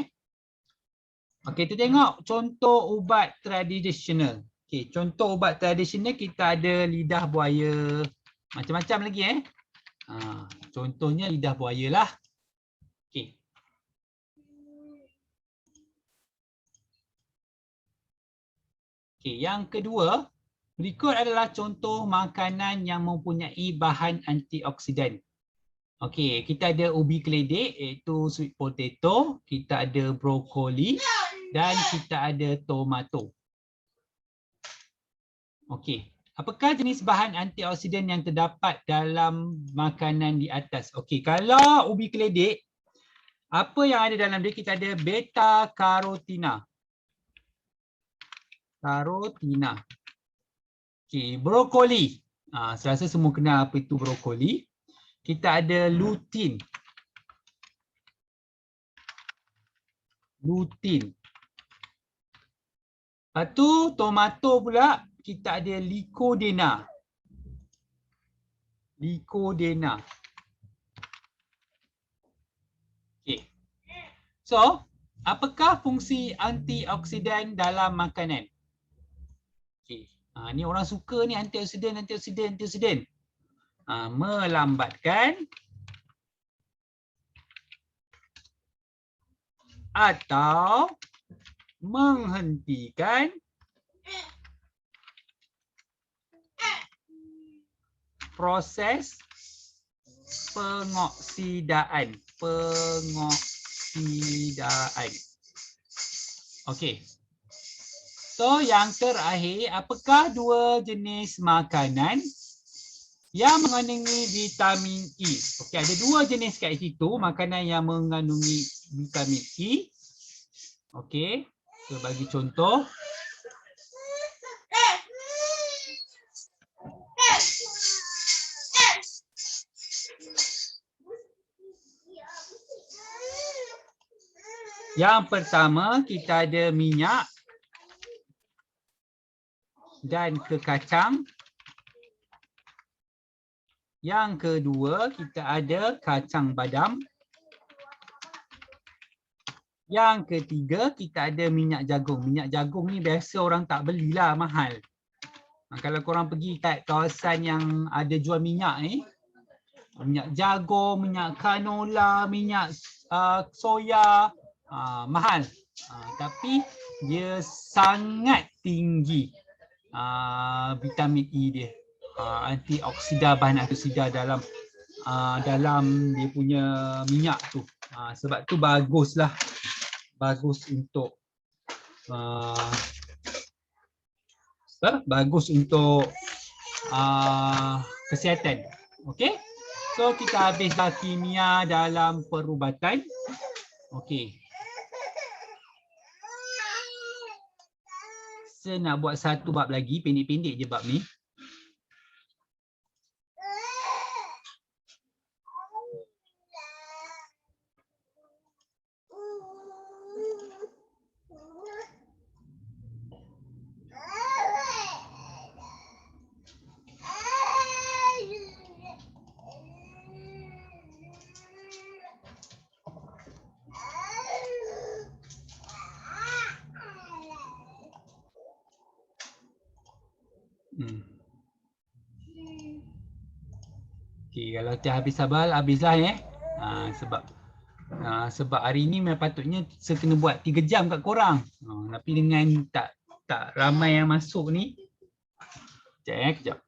Okey, kita tengok contoh ubat tradisional. Okey, contoh ubat tradisional kita ada lidah buaya, macam-macam lagi. Contohnya lidah buaya lah. Okey. Okey, yang kedua, berikut adalah contoh makanan yang mempunyai bahan antioksidan. Okey, kita ada ubi keledek iaitu sweet potato, kita ada brokoli dan kita ada tomato. Okey, apakah jenis bahan antioksidan yang terdapat dalam makanan di atas? Okey, kalau ubi keledek, apa yang ada dalam dia? Kita ada beta karotina. Karotina. Okey, brokoli. Saya rasa semua kenal apa itu brokoli. Kita ada lutein. Lutein. Lepas tu tomato pula kita ada lycodena. Lycodena. Okey. So, apakah fungsi antioksidan dalam makanan? Okey. Ni orang suka ni antioksidan. Melambatkan atau menghentikan proses pengoksidaan. Okey. So yang terakhir, apakah dua jenis makanan yang mengandungi vitamin E? Okey, ada dua jenis kat situ makanan yang mengandungi vitamin E. Okey, so bagi contoh. Yang pertama kita ada minyak dan kekacang. Yang kedua kita ada kacang badam. Yang ketiga kita ada minyak jagung. Minyak jagung ni biasa orang tak belilah, mahal. Kalau korang pergi kat kawasan yang ada jual minyak ni, minyak jagung, minyak canola, minyak soya, mahal. Tapi dia sangat tinggi vitamin E dia. Antioksida, bahan antioksida dalam dia punya minyak tu. Sebab tu baguslah. Bagus untuk kesihatan. Okey. So kita habislah kimia dalam perubatan. Okey. Saya nak buat satu bab lagi, pendek-pendek je bab ni. Okey, kalau tiap habis sabar, habislah sebab hari ni memang patutnya saya kena buat 3 jam kat korang. Tapi dengan tak ramai yang masuk ni. Kejap.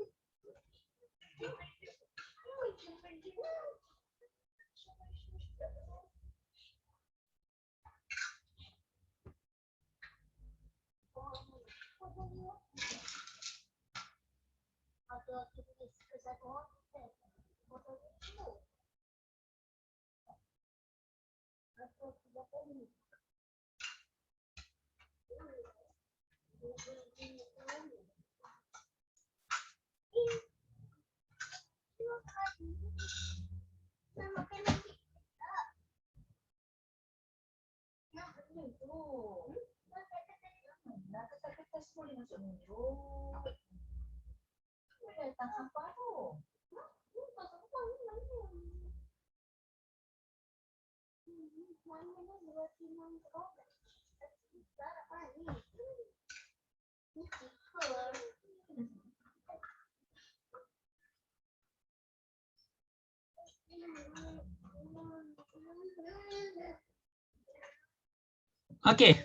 Okey.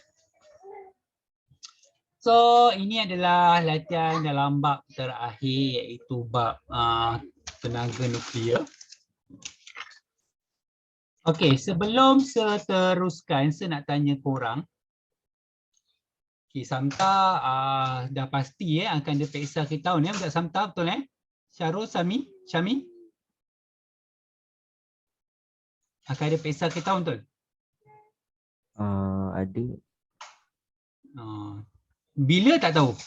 So ini adalah latihan dalam bab terakhir iaitu bab tenaga nuklear. Okey, sebelum saya teruskan, saya nak tanya korang. Okey, Samta dah pasti akan ada peksa akhir tahun budak Samta, betul Syarul, Syami? Akan ada peksa akhir tahun, betul? Ada. Bila tak tahu.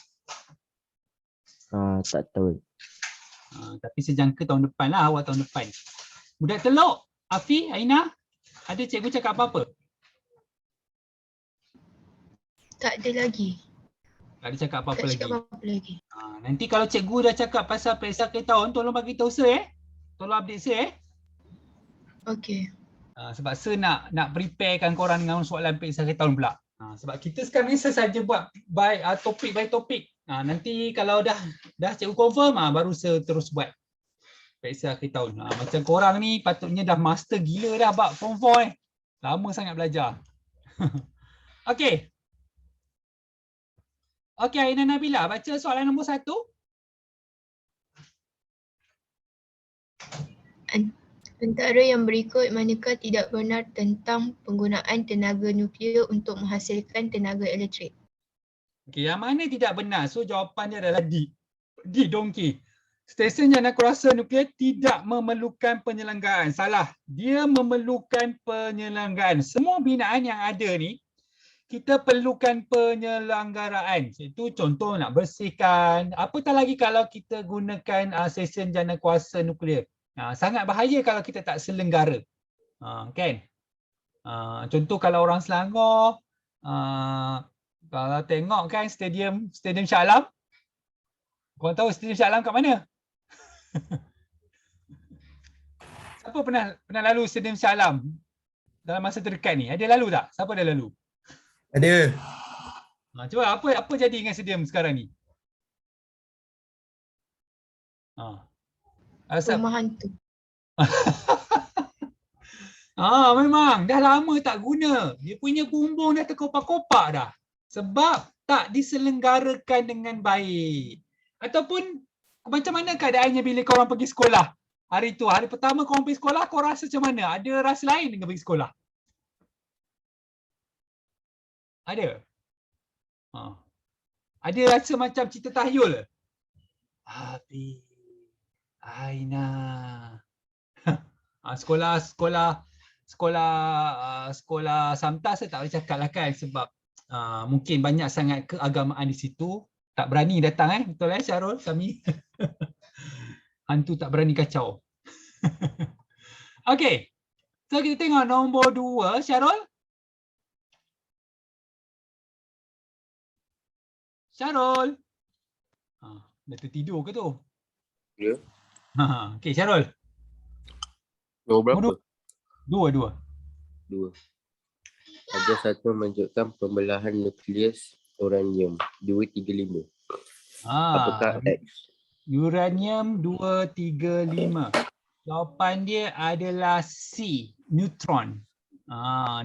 Tak tahu. Tapi sejangka tahun depan lah, awal tahun depan. Budak Teluk, Afi, Aina, ada cikgu cakap apa-apa? Tak ada lagi. Tak ada cakap apa-apa Tak lagi. cakap apa-apa lagi. Nanti kalau cikgu dah cakap pasal peksa akhir tahun, tolong bagi tahu saya Tolong update saya Okey. Sebab saya nak preparekan korang dengan soalan peksa akhir tahun pula. Sebab kita sekarang ni saja buat by topik by topik. Nanti kalau dah cikgu confirm baru saya terus buat peksa akhir tahun. Macam korang ni patutnya dah master gila dah bab form 4 Lama sangat belajar. Okey. Okey, Aina Nabila, baca soalan nombor 1. Antara yang berikut manakah tidak benar tentang penggunaan tenaga nuklear untuk menghasilkan tenaga elektrik? Okey, yang mana tidak benar? So jawapan dia adalah D. D, dongki. Stesen jana kuasa nuklear tidak memerlukan penyelenggaraan. Salah. Dia memerlukan penyelenggaraan. Semua binaan yang ada ni, kita perlukan penyelenggaraan. Itu contoh nak bersihkan. Apatah lagi kalau kita gunakan stesen jana kuasa nuklear. Sangat bahaya kalau kita tak selenggara. Kan? Contoh kalau orang Selangor, kalau tengok kan stadium Shah Alam. Korang tahu stadium Shah Alam kat mana? Siapa pernah lalu stadium Shah Alam dalam masa terdekat ni? Ada lalu tak? Siapa dah lalu? Ada. Cuba apa jadi dengan stadium sekarang ni? Rumah hantu. Memang dah lama tak guna. Dia punya bumbung dah terkopak-kopak dah. Sebab tak diselenggarakan dengan baik. Ataupun macam mana keadaannya bila korang pergi sekolah? Hari tu, hari pertama korang pergi sekolah, korang rasa macam mana? Ada rasa lain dengan pergi sekolah? Ada? Ada rasa macam cerita tahyul? Abi, Aina. Sekolah Samta saya tak boleh cakap lah kan sebab mungkin banyak sangat keagamaan di situ. Tak berani datang betul Syarul, kami. Hantu tak berani kacau. Okey. So kita tengok nombor 2, Syarul. Syarul. Dah tertidur ke tu? Ya. Okey, Syarul. Nombor berapa? Dua. 2. Ada satu menunjukkan pembelahan nukleus uranium 235. Apakah X? Uranium 235. Jawapan dia adalah C, neutron.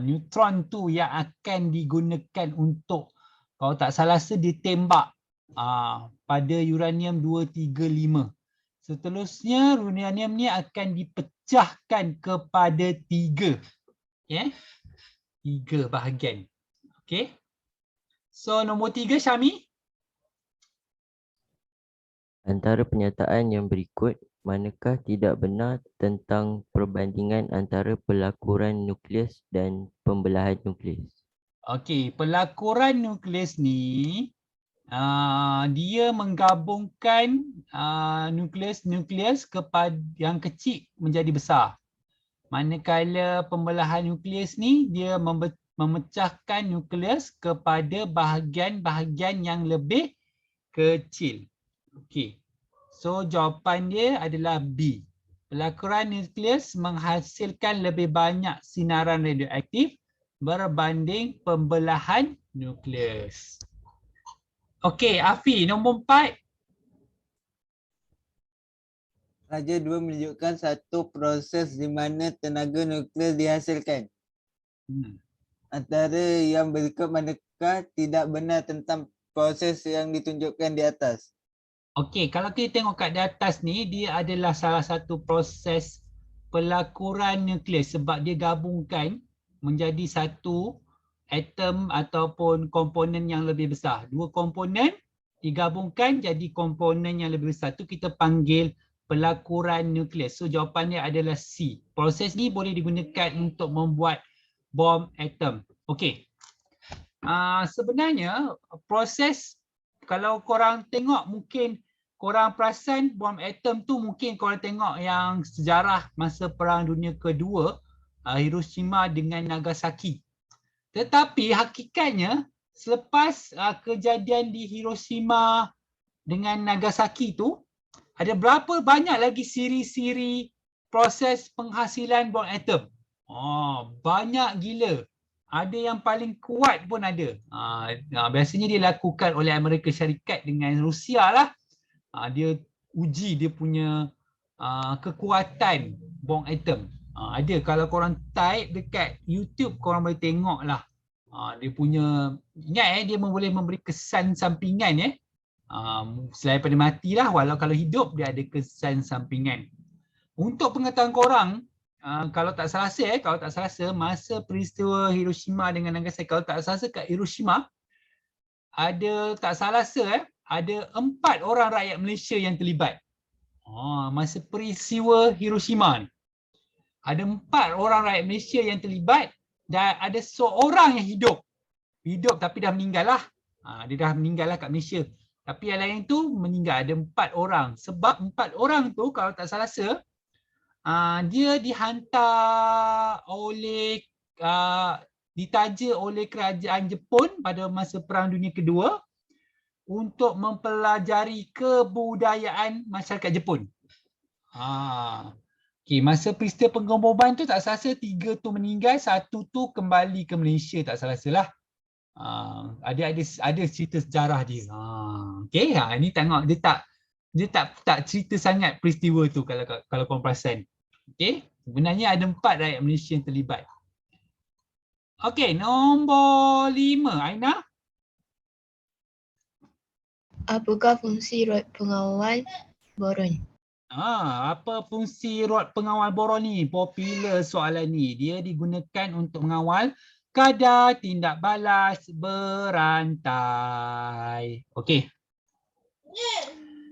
Neutron tu yang akan digunakan untuk, kalau tak salah ditembak pada uranium 235. Seterusnya uranium ni akan dipecahkan kepada 3. 3 bahagian. Okey. So nombor 3, Syami. Antara pernyataan yang berikut, manakah tidak benar tentang perbandingan antara pelakuran nukleus dan pembelahan nukleus? Okey, pelakuran nukleus ni dia menggabungkan nukleus kepada yang kecil menjadi besar. Manakala pembelahan nukleus ni dia memecahkan nukleus kepada bahagian-bahagian yang lebih kecil. Okey. So jawapan dia adalah B. Pelakuran nukleus menghasilkan lebih banyak sinaran radioaktif berbanding pembelahan nukleus. Okey, Afi, nombor 4. Raja 2 menunjukkan satu proses di mana tenaga nuklear dihasilkan. Antara yang berikut manakah tidak benar tentang proses yang ditunjukkan di atas? Okey, kalau kita tengok kat di atas ni, dia adalah salah satu proses pelakuran nukleus sebab dia gabungkan menjadi satu atom ataupun komponen yang lebih besar. Dua komponen digabungkan jadi komponen yang lebih besar. Tu kita panggil pelakuran nukleus. So jawapannya adalah C. Proses ni boleh digunakan untuk membuat bom atom. Okey. Sebenarnya proses, kalau korang tengok mungkin korang perasan bom atom tu, mungkin korang tengok yang sejarah masa Perang Dunia Kedua, Hiroshima dengan Nagasaki. Tetapi hakikatnya selepas kejadian di Hiroshima dengan Nagasaki tu, ada berapa banyak lagi siri-siri proses penghasilan bom atom? Banyak gila. Ada yang paling kuat pun ada. Biasanya dilakukan oleh Amerika Syarikat dengan Rusia lah. Dia uji dia punya kekuatan bom atom. Ada, kalau korang type dekat YouTube korang boleh tengok lah. Dia punya, ingat dia boleh memberi kesan sampingan selain pada matilah, walau kalau hidup dia ada kesan sampingan. Untuk pengetahuan korang, kalau tak salah masa peristiwa Hiroshima dengan Nagasaki, kalau tak salah kat Hiroshima ada, tak salah ada 4 orang rakyat Malaysia yang terlibat. Masa peristiwa Hiroshima ni. Ada 4 orang rakyat Malaysia yang terlibat dan ada seorang yang hidup. Hidup tapi dah meninggal lah. Dia dah meninggal lah kat Malaysia. Tapi yang lain tu meninggal, ada 4 orang. Sebab 4 orang tu kalau tak salah dia dihantar oleh, ditaja oleh kerajaan Jepun pada masa Perang Dunia Kedua untuk mempelajari kebudayaan masyarakat Jepun. Okay, masa peristiwa pengeboman tu tak salah 3 tu meninggal, 1 tu kembali ke Malaysia, tak salah salah. Ada cerita sejarah dia. Okay, ini tengok dia tak cerita sangat peristiwa tu kalau korang perasan. Okay, sebenarnya ada 4 rakyat Malaysia yang terlibat. Okay, nombor 5, Aina. Apakah fungsi rod pengawal boron? Apa fungsi rod pengawal boron ni? Popular soalan ni. Dia digunakan untuk mengawal kadar tindak balas berantai. Okey.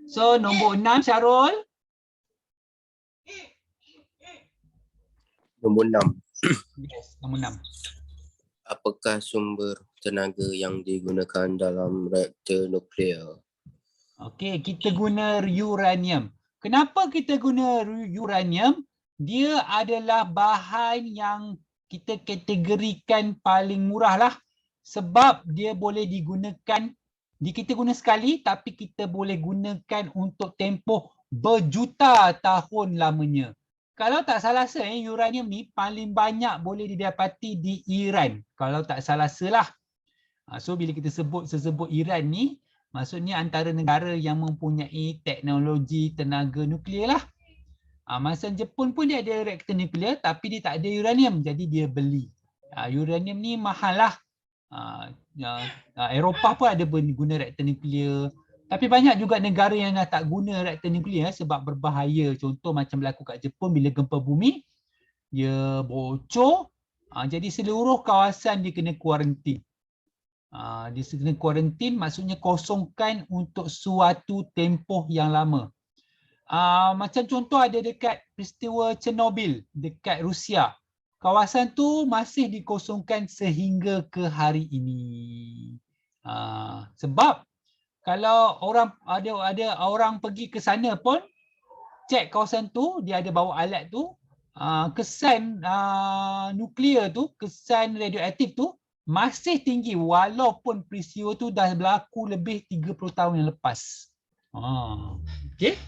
So nombor 6, Syarul. Nombor 6. Yes, nombor 6. Apakah sumber tenaga yang digunakan dalam reaktor nuklear? Okey, kita guna uranium. Kenapa kita guna uranium? Dia adalah bahan yang kita kategorikan paling murah lah. Sebab dia boleh digunakan, kita guna sekali tapi kita boleh gunakan untuk tempoh berjuta tahun lamanya. Kalau tak salah uranium ni paling banyak boleh didapati di Iran. Kalau tak salah salah. So bila kita sebut Iran ni, maksudnya antara negara yang mempunyai teknologi tenaga nuklear lah. Masa Jepun pun dia ada reaktor nuklear tapi dia tak ada uranium, jadi dia beli. Uranium ni mahal lah. Eropah pun ada guna reaktor nuklear. Tapi banyak juga negara yang dah tak guna reaktor nuklear sebab berbahaya. Contoh macam berlaku kat Jepun bila gempa bumi, dia bocor. Jadi seluruh kawasan dia kena kuarantin. Dia kena kuarantin maksudnya kosongkan untuk suatu tempoh yang lama. Macam contoh ada dekat peristiwa Chernobyl dekat Rusia. Kawasan tu masih dikosongkan sehingga ke hari ini. Sebab kalau orang ada orang pergi ke sana pun cek kawasan tu, dia ada bawa alat tu, kesan nuklear tu, kesan radioaktif tu masih tinggi walaupun peristiwa tu dah berlaku lebih 30 tahun yang lepas. Okay.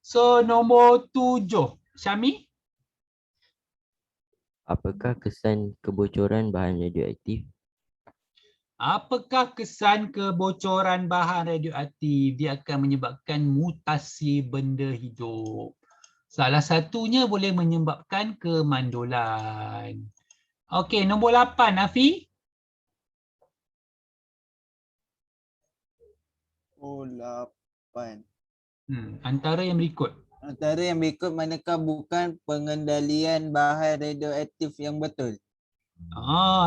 So nombor 7, Syami. Apakah kesan kebocoran bahan radioaktif? Apakah kesan kebocoran bahan radioaktif? Dia akan menyebabkan mutasi benda hidup. Salah satunya boleh menyebabkan kemandulan. Okey, nombor 8, Nafi. Oh, 8. Antara yang berikut. Antara yang berikut manakah bukan pengendalian bahan radioaktif yang betul?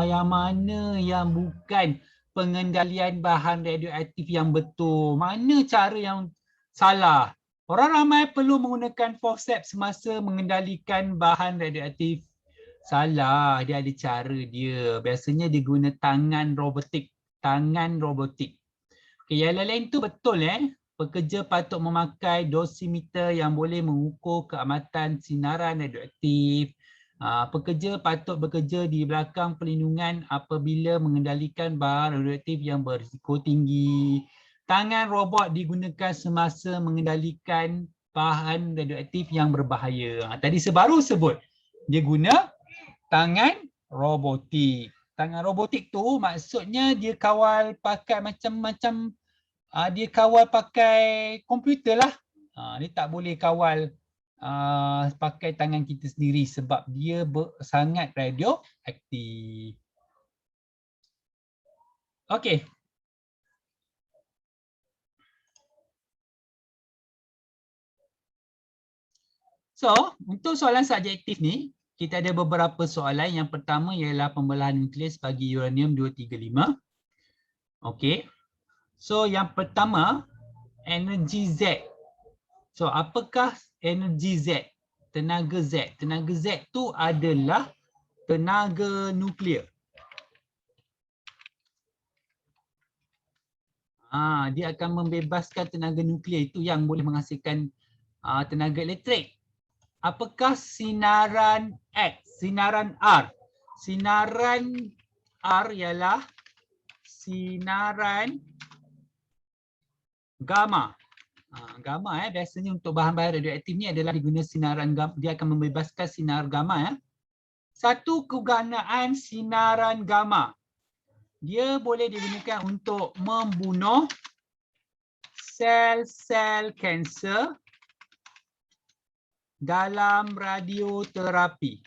Yang mana yang bukan pengendalian bahan radioaktif yang betul? Mana cara yang salah? Orang ramai perlu menggunakan forceps semasa mengendalikan bahan radioaktif. Salah, dia ada cara dia. Biasanya dia guna tangan robotik. Tangan robotik. Okay, yang lain-lain tu betul Pekerja patut memakai dosimeter yang boleh mengukur keamatan sinaran radioaktif. Pekerja patut bekerja di belakang pelindungan apabila mengendalikan bahan radioaktif yang berisiko tinggi. Tangan robot digunakan semasa mengendalikan bahan radioaktif yang berbahaya. Tadi sebaru sebut dia guna tangan robotik. Tangan robotik tu maksudnya dia kawal pakai macam-macam, dia kawal pakai komputer lah. Dia tak boleh kawal pakai tangan kita sendiri sebab dia sangat radioaktif. Okey. So, untuk soalan subjektif ni, kita ada beberapa soalan. Yang pertama ialah pembelahan nukleus bagi uranium-235. Okey. So, yang pertama, energi Z. So, apakah energi Z? Tenaga Z. Tenaga Z tu adalah tenaga nuklear. Dia akan membebaskan tenaga nuklear itu yang boleh menghasilkan tenaga elektrik. Apakah sinaran X? Sinaran R. Sinaran R ialah sinaran gamma. Gamma biasanya untuk bahan-bahan radioaktif ni adalah diguna sinaran gamma. Dia akan membebaskan sinar gamma. Satu kegunaan sinaran gamma. Dia boleh digunakan untuk membunuh sel-sel kanser dalam radioterapi.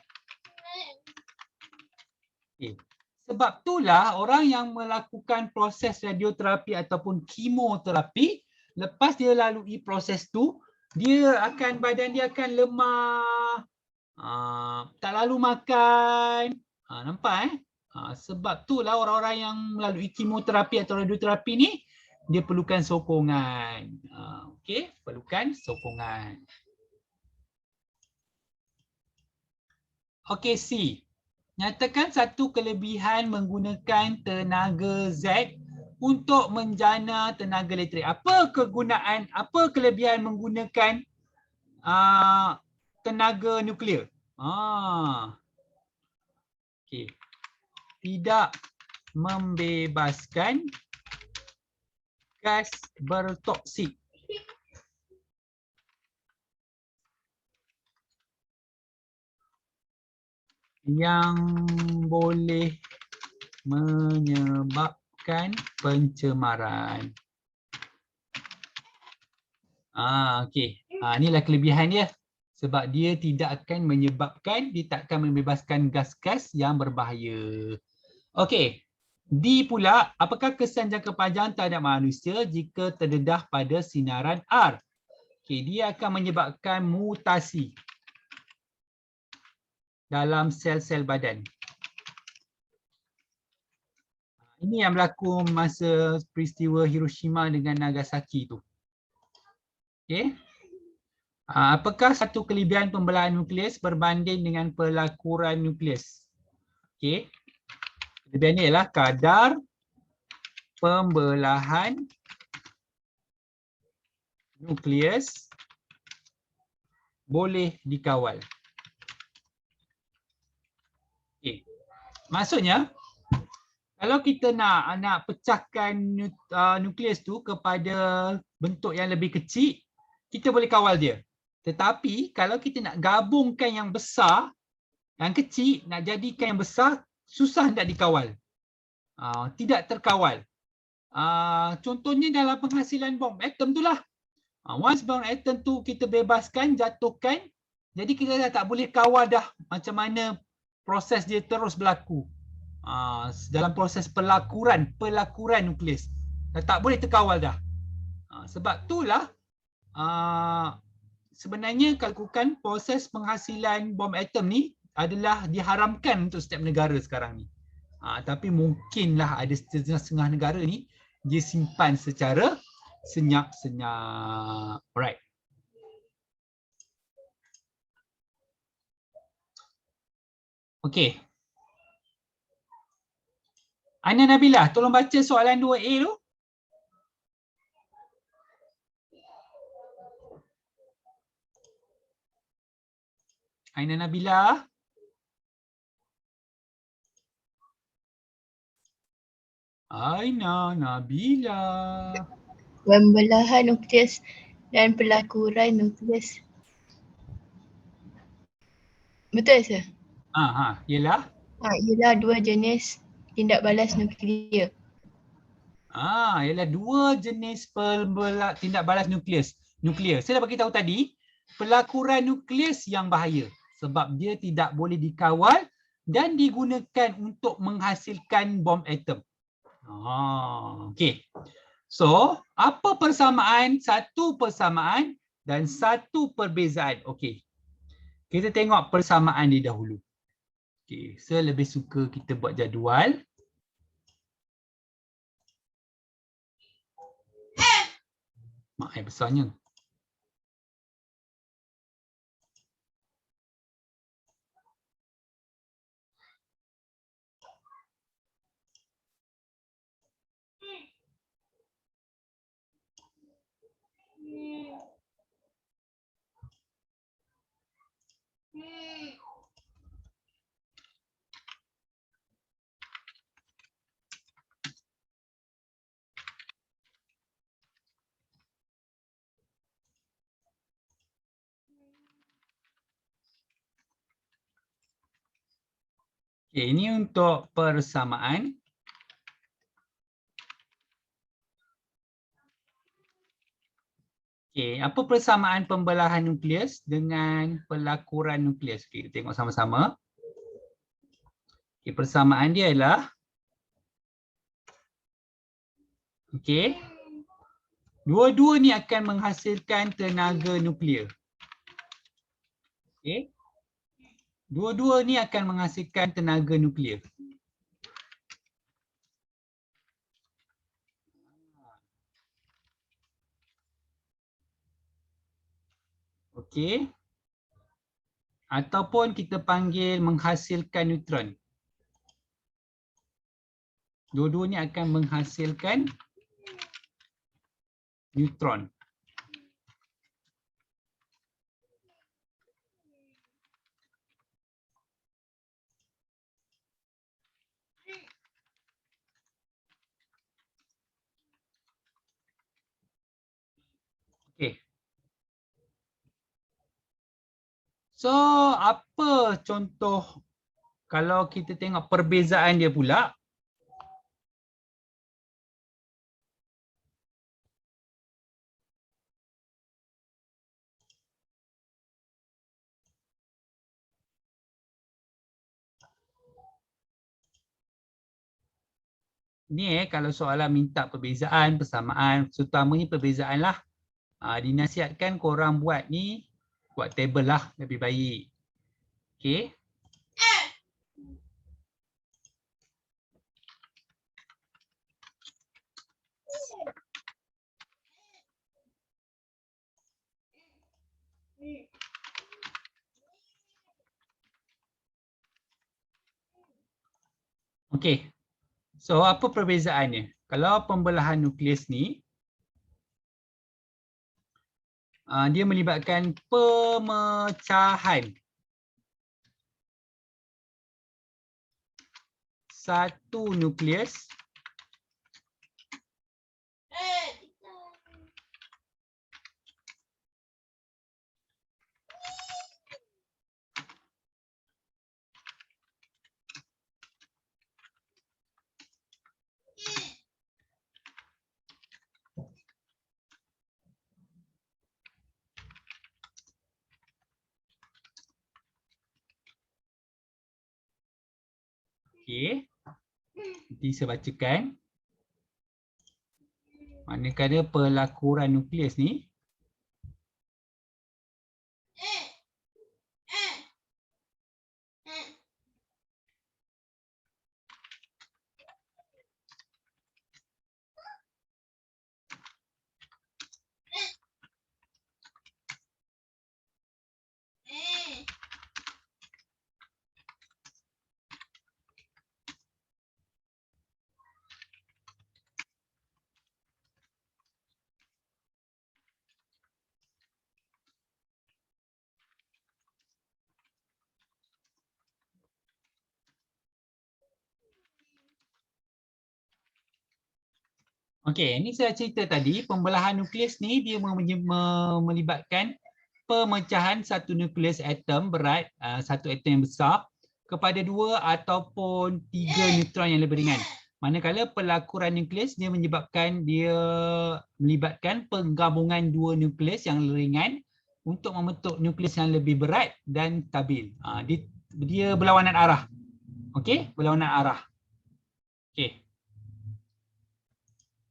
Sebab itulah orang yang melakukan proses radioterapi ataupun kemoterapi, lepas dia lalui proses tu, badan dia akan lemah, tak lalu makan. Nampak sebab itulah orang-orang yang melalui kemoterapi atau radioterapi ni, dia perlukan sokongan. Okey, perlukan sokongan. Okey, C. Nyatakan satu kelebihan menggunakan tenaga Z untuk menjana tenaga elektrik. Apa kelebihan menggunakan tenaga nuklear? Okey. Tidak membebaskan gas bertoksik. Yang boleh menyebabkan pencemaran. Okey. Inilah kelebihan dia. Sebab dia tidak akan menyebabkan, dia tak akan membebaskan gas-gas yang berbahaya. Okey. D pula, apakah kesan jangka panjang terhadap manusia jika terdedah pada sinaran R? Okey, dia akan menyebabkan mutasi dalam sel-sel badan. Ini yang berlaku masa peristiwa Hiroshima dengan Nagasaki tu. Okey. Apakah satu kelebihan pembelahan nukleus berbanding dengan pelakuran nukleus? Okey. Kelebihan ni ialah kadar pembelahan nukleus boleh dikawal. Okay. Maksudnya, kalau kita nak pecahkan nukleus tu kepada bentuk yang lebih kecil, kita boleh kawal dia. Tetapi kalau kita nak gabungkan yang besar, yang kecil, nak jadikan yang besar, susah nak dikawal. Tidak terkawal. Contohnya dalam penghasilan bom atom tu lah. Once bom atom tu kita bebaskan, jatuhkan, jadi kita dah tak boleh kawal dah macam mana proses dia terus berlaku. Dalam proses pelakuran nukleus. Dah tak boleh terkawal dah. Sebab itulah sebenarnya lakukan proses penghasilan bom atom ni adalah diharamkan untuk setiap negara sekarang ni. Tapi mungkinlah ada setengah-setengah negara ni dia simpan secara senyap-senyap. Alright. Okey. Aina Nabilah, tolong baca soalan 2A tu. Aina Nabilah. Aina Nabilah. Pembelahan nukleus dan pelakuran nukleus. Betul sir? Ialah? Ialah dua jenis tindak balas nuklear. Ialah dua jenis tindak balas nuklear. Saya dah bagi tahu tadi, pelakuran nukleus yang bahaya sebab dia tidak boleh dikawal dan digunakan untuk menghasilkan bom atom. Okey. So, apa persamaan? Satu persamaan dan satu perbezaan. Okey. Kita tengok persamaan dia dahulu. Okey, saya lebih suka kita buat jadual. Mak besarnya. Okay, ini untuk persamaan. Okay, apa persamaan pembelahan nukleus dengan pelakuran nukleus? Okay, kita tengok sama-sama. Okay, persamaan dia ialah dua-dua ni akan menghasilkan tenaga nuklear. Okay. Dua-dua ni akan menghasilkan tenaga nuklear. Okey. Ataupun kita panggil menghasilkan neutron. Dua-dua ni akan menghasilkan neutron. Okey. So, apa contoh kalau kita tengok perbezaan dia pula? Ni kalau soalan minta perbezaan, persamaan, terutamanya perbezaan lah. Dinasihatkan korang buat ni, buat table lah lebih baik. Okey. Okey. So, apa perbezaannya? Kalau pembelahan nukleus ni, dia melibatkan pemecahan satu nukleus okey. Nanti saya bacakan. Manakala pelakuran nukleus ni okey, ini saya cerita tadi, pembelahan nukleus ni dia melibatkan pemecahan satu nukleus atom berat, satu atom yang besar kepada 2 ataupun 3 neutron yang lebih ringan. Manakala pelakuran nukleus dia melibatkan penggabungan 2 nukleus yang ringan untuk membentuk nukleus yang lebih berat dan stabil. Dia berlawanan arah. Okey, berlawanan arah. Okey.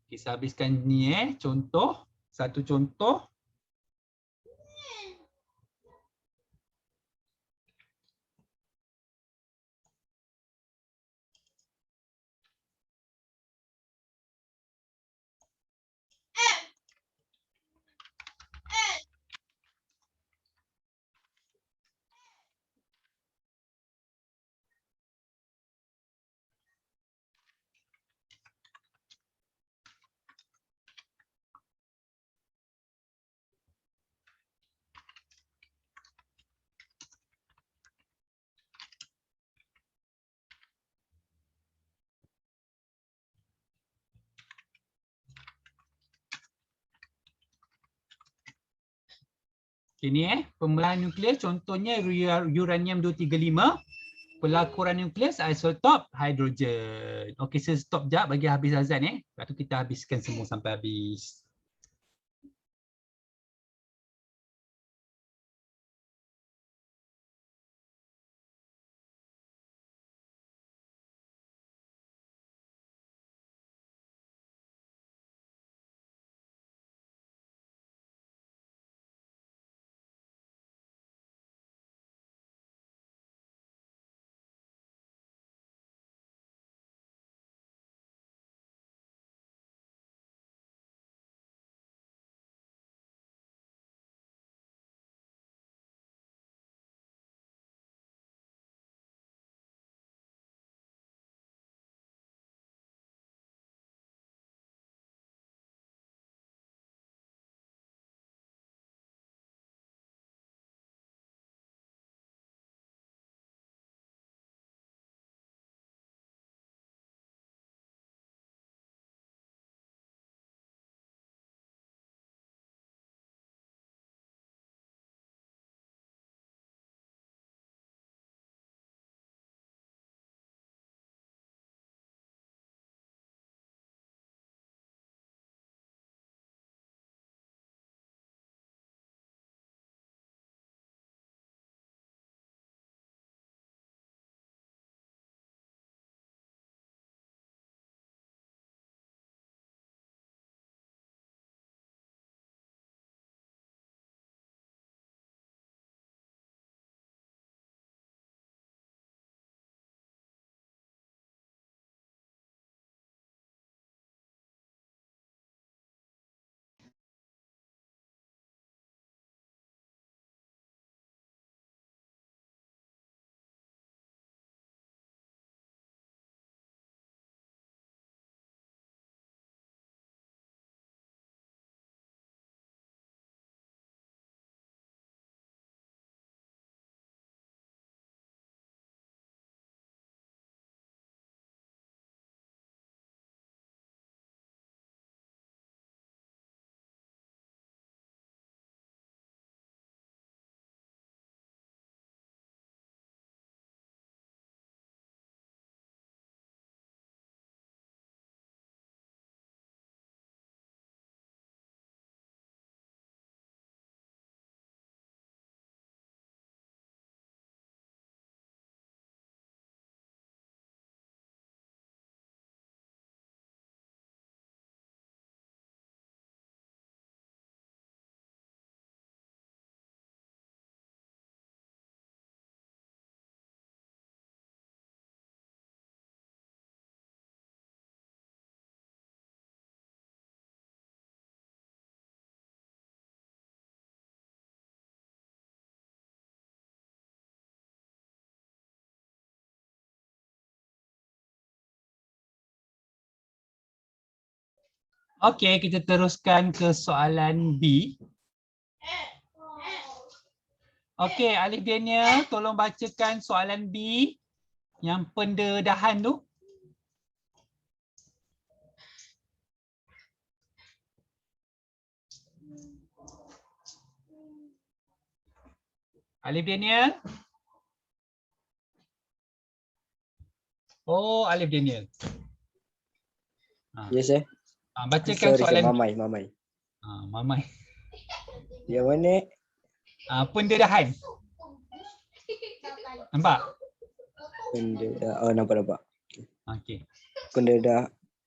Kita habiskan ni contoh, satu contoh. Ini pembelahan nukleus contohnya uranium 235, pelakuran nukleus isotop hidrogen. Okey, saya stop jap bagi habis azan Lepas tu kita habiskan semua sampai habis. Okey, kita teruskan ke soalan B. Okey, Alif Daniel, tolong bacakan soalan B yang pendedahan tu. Alif Daniel. Oh, Alif Daniel. Yes, eh. Bacakan Sorry, soalan B. Mamai. Mamai. Yang mana? Pendedahan. Nampak? Nampak. Okey.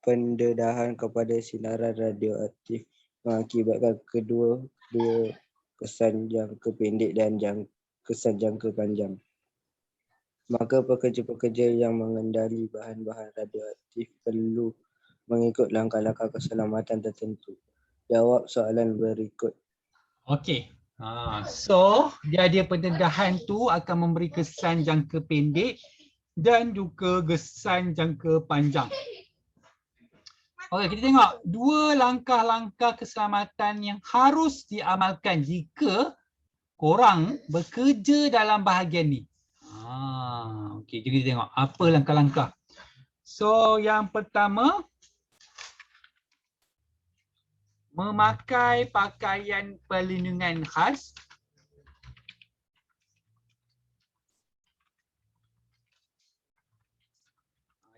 Pendedahan kepada sinaran radioaktif mengakibatkan dua kesan jangka pendek dan kesan jangka panjang. Maka pekerja-pekerja yang mengendali bahan-bahan radioaktif perlu mengikut langkah-langkah keselamatan tertentu. Jawab soalan berikut. Okey. So, dia pendedahan tu akan memberi kesan jangka pendek dan juga kesan jangka panjang. Okey, kita tengok dua langkah-langkah keselamatan yang harus diamalkan jika korang bekerja dalam bahagian ni. Okey, jadi kita tengok apa langkah-langkah. So, yang pertama, memakai pakaian perlindungan khas.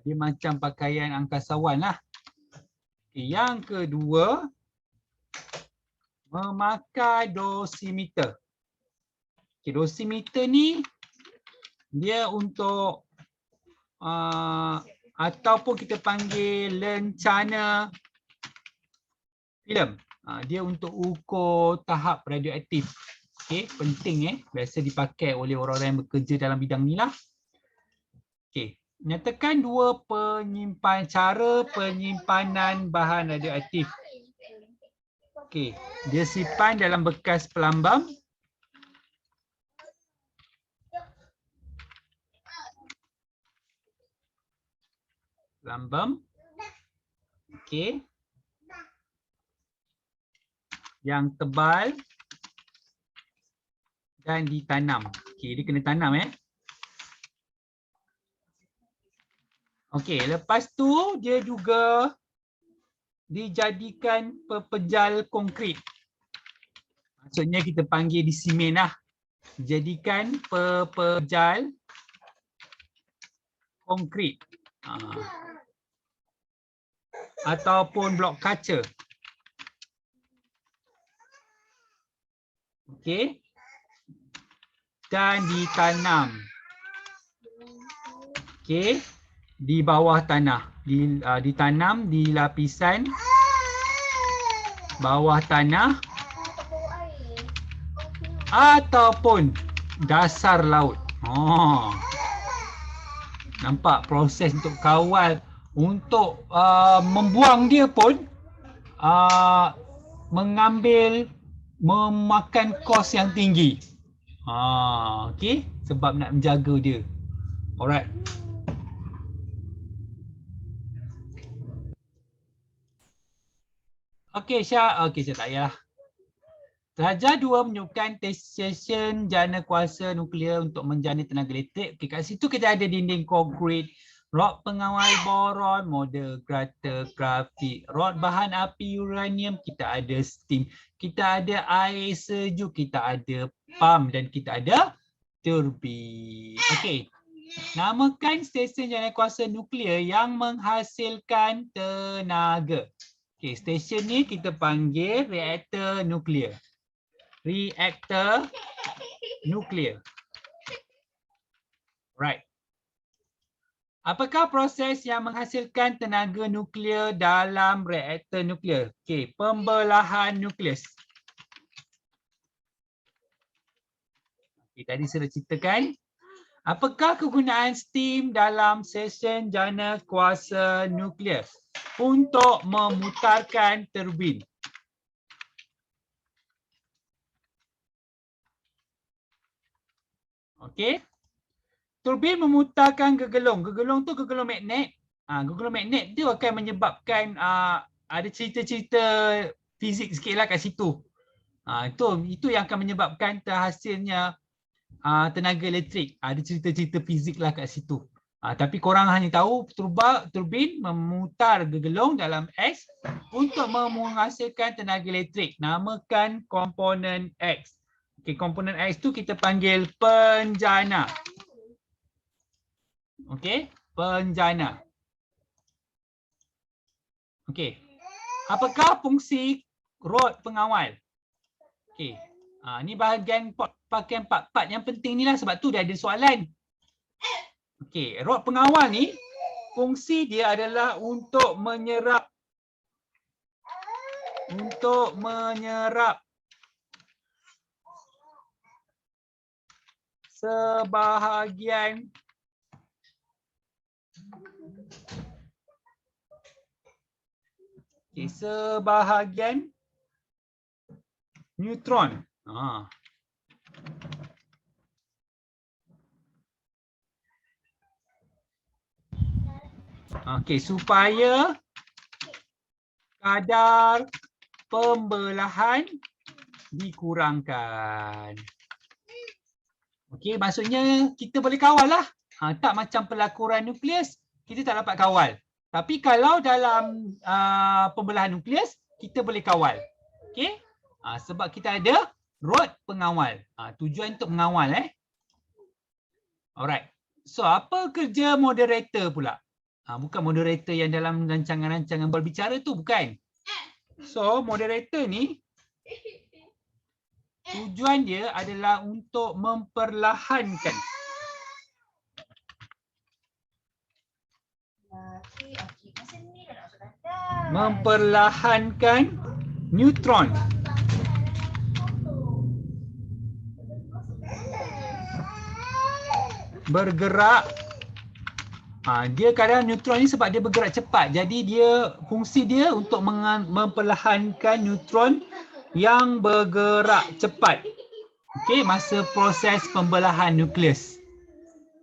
Dia macam pakaian angkasawan lah. Okay, yang kedua, memakai dosimeter. Okay, dosimeter ni dia untuk ataupun kita panggil lencana filem. Dia untuk ukur tahap radioaktif. Okay, penting biasa dipakai oleh orang-orang yang bekerja dalam bidang ni lah. Okay, nyatakan dua cara penyimpanan bahan radioaktif. Okey, dia simpan dalam bekas pelambam. Pelambam. Okey. Yang tebal dan ditanam. Okey, dia kena tanam Okey, lepas tu dia juga dijadikan pepejal konkrit. Maksudnya kita panggil di simen lah. Jadikan pepejal konkrit. Ataupun blok kaca. Okey. Dan ditanam. Okey. Di bawah tanah. Ditanam di lapisan bawah tanah ataupun dasar laut. Nampak proses untuk kawal, untuk membuang dia pun memakan kos yang tinggi. Okey, sebab nak menjaga dia. Alright. Okey, Syah. Okey, Syah tak payah. Darjah 2 menunjukkan stesen jana kuasa nuklear untuk menjana tenaga elektrik. Okey, kat situ kita ada dinding konkrit, rod pengawal boron, model grata grafik, rod bahan api uranium, kita ada steam, kita ada air sejuk, kita ada pump dan kita ada turbin. Okey. Namakan stesen jana kuasa nuklear yang menghasilkan tenaga. Okey, stesen ni kita panggil reaktor nuklear. Reaktor nuklear. Right. Apakah proses yang menghasilkan tenaga nuklear dalam reaktor nuklear? Okey, pembelahan nukleus. Okay, tadi saya dah ceritakan. Apakah kegunaan steam dalam stesen jana kuasa nuklear? Untuk memutarkan turbin. Okey. Turbin memutarkan gegelung. Gegelung tu gegelung magnet. Gegelung magnet tu akan menyebabkan ada cerita-cerita fizik sikit lah kat situ. Itu yang akan menyebabkan terhasilnya tenaga elektrik. Ada cerita-cerita fizik lah kat situ. Tapi korang hanya tahu turbin memutar gergelung dalam X untuk menghasilkan tenaga elektrik. Namakan komponen X. Okay, komponen X tu kita panggil penjana. Okay, penjana. Okay. Apakah fungsi rod pengawal? Okay. Ni bahagian pakaian part-part yang penting ni lah, sebab tu dia ada soalan. Okey, rod pengawal ni fungsi dia adalah untuk menyerap sebahagian neutron. Okey, supaya kadar pembelahan dikurangkan. Okey, maksudnya kita boleh kawal lah. Tak macam pelakuran nukleus, kita tak dapat kawal. Tapi kalau dalam pembelahan nukleus, kita boleh kawal. Okey? Sebab kita ada rod pengawal. Tujuan untuk mengawal. Alright. So, apa kerja moderator pula? Bukan moderator yang dalam rancangan-rancangan berbicara tu, bukan. So, moderator ni tujuan dia adalah untuk memperlahankan neutron bergerak. Dia kadang neutron ni sebab dia bergerak cepat. Jadi dia fungsi dia untuk memperlahankan neutron yang bergerak cepat. Okey, masa proses pembelahan nukleus.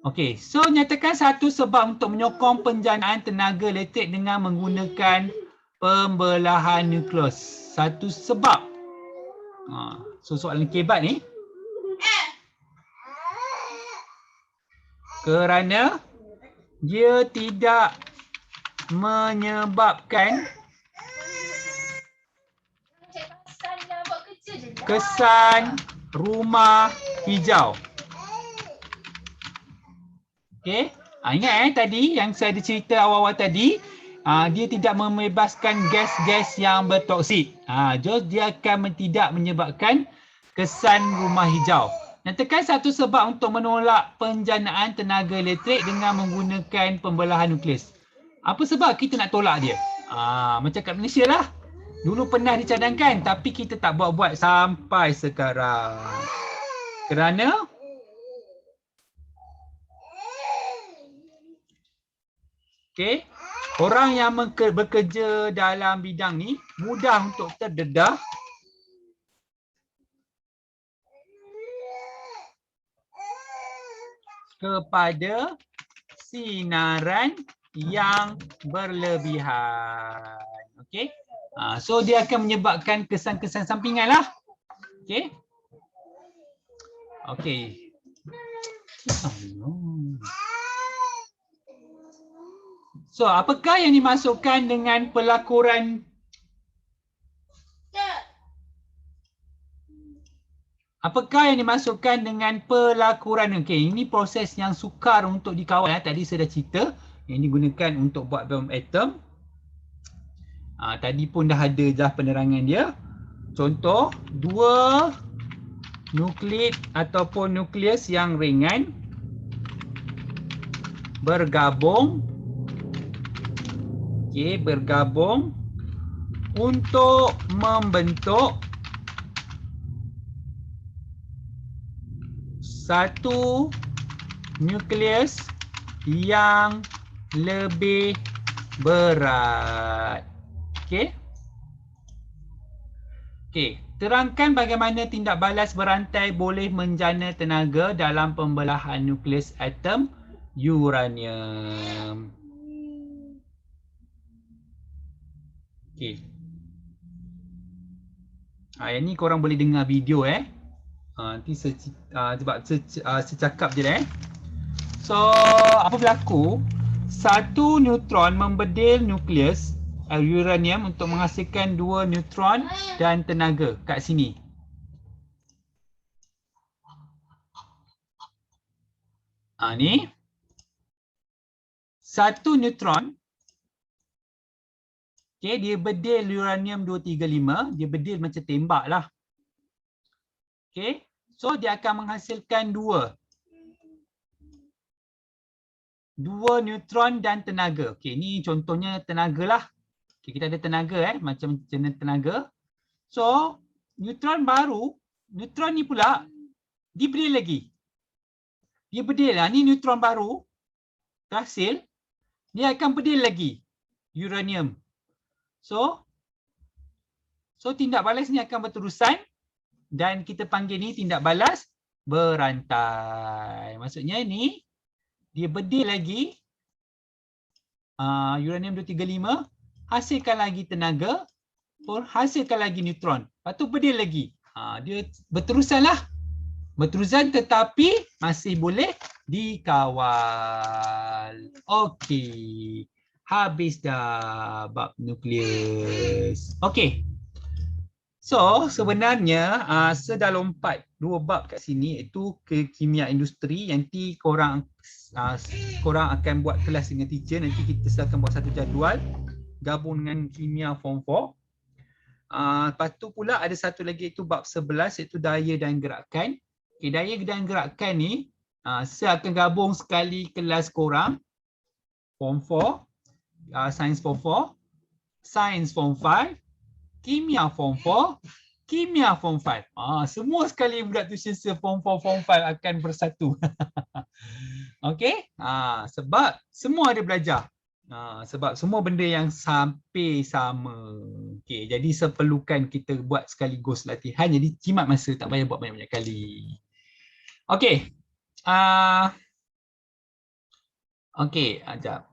Okey, so nyatakan satu sebab untuk menyokong penjanaan tenaga elektrik dengan menggunakan pembelahan nukleus. Satu sebab. So soalan kebat ni. Kerana dia tidak menyebabkan kesan rumah hijau. Okey, ingat tadi yang saya ada cerita awal-awal tadi, dia tidak membebaskan gas-gas yang bertoksik. Dia akan tidak menyebabkan kesan rumah hijau. Nyatakan satu sebab untuk menolak penjanaan tenaga elektrik dengan menggunakan pembelahan nukleus. Apa sebab kita nak tolak dia? Macam kat Malaysia lah. Dulu pernah dicadangkan tapi kita tak buat-buat sampai sekarang. Kerana orang yang bekerja dalam bidang ni mudah untuk terdedah kepada sinaran yang berlebihan. Okey. So dia akan menyebabkan kesan-kesan sampingan lah. Okey. Okey. So apakah yang dimasukkan dengan pelakuran Okey, ini proses yang sukar untuk dikawal. Tadi saya dah cerita yang digunakan untuk buat bom atom. Tadi pun dah ada dah penerangan dia. Contoh, dua nukleid ataupun nukleus yang ringan bergabung. Okey, bergabung untuk membentuk satu nukleus yang lebih berat. Okey. Okey, terangkan bagaimana tindak balas berantai boleh menjana tenaga dalam pembelahan nukleus atom uranium. Okey. Yang ni korang boleh dengar video nanti sebab secakap je dah So, apa berlaku? Satu neutron membedil nukleus uranium untuk menghasilkan 2 neutron dan tenaga kat sini. Ni. Satu neutron. Okay, dia bedil uranium 235. Dia bedil macam tembak lah. Okay. So, dia akan menghasilkan 2 neutron dan tenaga. Okey, ni contohnya tenaga lah. Okey, kita ada tenaga macam jenis tenaga. So, neutron baru, neutron ni pula dibedil lagi. Dia bedil lah, ni neutron baru terhasil, dia akan bedil lagi uranium. So tindak balas ni akan berterusan dan kita panggil ni tindak balas berantai. Maksudnya ni dia bedil lagi uranium 235, hasilkan lagi tenaga, hasilkan lagi neutron. Lepas tu bedil lagi. Dia berterusan lah. Berterusan tetapi masih boleh dikawal. Okey. Habis dah bab nukleus. Okey. So sebenarnya saya dah lompat 2 bab kat sini, iaitu ke kimia industri. Nanti korang akan buat kelas dengan teacher. Nanti kita akan buat satu jadual gabung dengan kimia form 4. Lepas tu pula ada satu lagi iaitu bab 11 iaitu daya dan gerakan. Okay, daya dan gerakan ni saya akan gabung sekali kelas korang form 4, sains form 4, sains form 5, kimia form 4, kimia form 5. Semua sekali budak tuition saya form 4, form 5 akan bersatu. Okey? Sebab semua ada belajar. Sebab semua benda yang sampai sama. Okey, jadi seperlukan kita buat sekaligus latihan. Jadi jimat masa, tak payah buat banyak-banyak kali. Okey. Okey, sekejap.